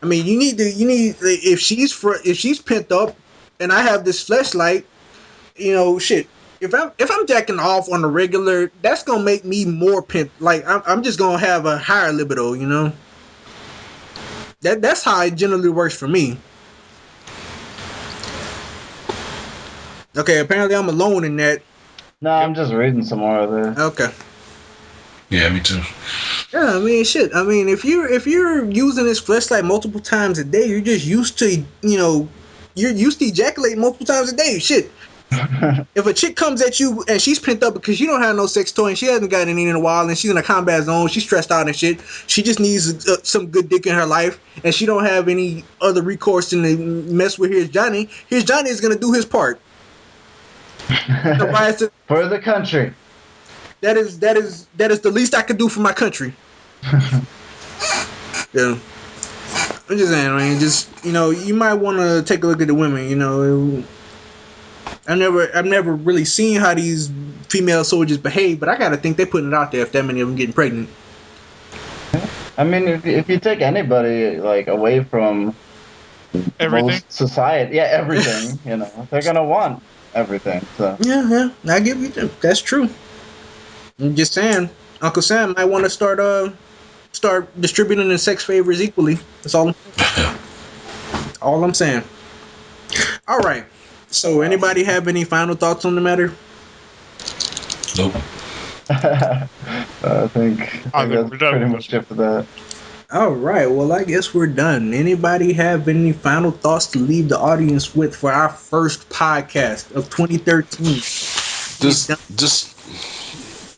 I mean, you need if she's pent up, and I have this flashlight, shit. If I'm jacking off on the regular, that's gonna make me more pent. Like I'm just gonna have a higher libido, That's how it generally works for me. Okay, apparently I'm alone in that. No, I'm just reading some more of this. Okay. Yeah, me too. Yeah, I mean, shit. I mean, if you're using this flashlight multiple times a day, you're just used to, you're used to ejaculating multiple times a day. Shit. If a chick comes at you and she's pent up because you don't have no sex toy and she hasn't gotten any in a while and she's in a combat zone, she's stressed out and shit, she just needs some good dick in her life and she don't have any other recourse than to mess with Here's Johnny is gonna do his part. For the country. That is the least I could do for my country. Yeah. I'm just saying, man, you might want to take a look at the women, I've never really seen how these female soldiers behave, but I gotta think they're putting it out there if that many of them getting pregnant. I mean, if you take anybody like away from Everything. most society, everything, they're gonna want everything. So Yeah, I give you that. That's true. I'm just saying, Uncle Sam might want to start distributing the sex favors equally. That's all. All I'm saying. All right. So, anybody have any final thoughts on the matter? Nope. I think that's pretty much it for that. All right. Well, I guess we're done. Anybody have any final thoughts to leave the audience with for our first podcast of 2013?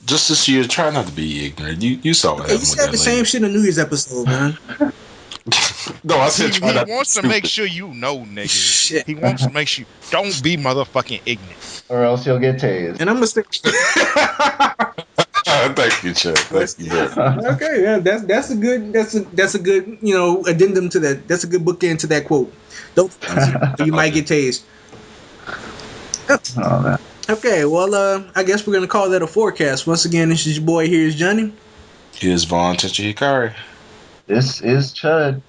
Just this year, try not to be ignorant. You saw what happened. You said the same shit in the New Year's episode, man. No, I said try not. He wants to make sure you know, nigga. Shit. He wants to make sure don't be motherfucking ignorant. Or else you'll get tased. And I'm gonna stick. Thank you, Chad. Thank you very much. Okay, yeah, that's a good addendum to that. That's a good bookend to that quote. Don't you might get tased. Oh man. Okay, well, I guess we're gonna call that a forecast. Once again, this is your boy. Here's Johnny. Here's Vaughn Tenchi Hikari. This is Chud.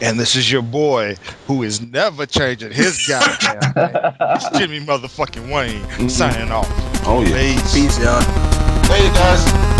And this is your boy who is never changing his goddamn name. It's Jimmy motherfucking Wayne signing off. Oh yeah. Peace. Peace, y'all. Hey guys.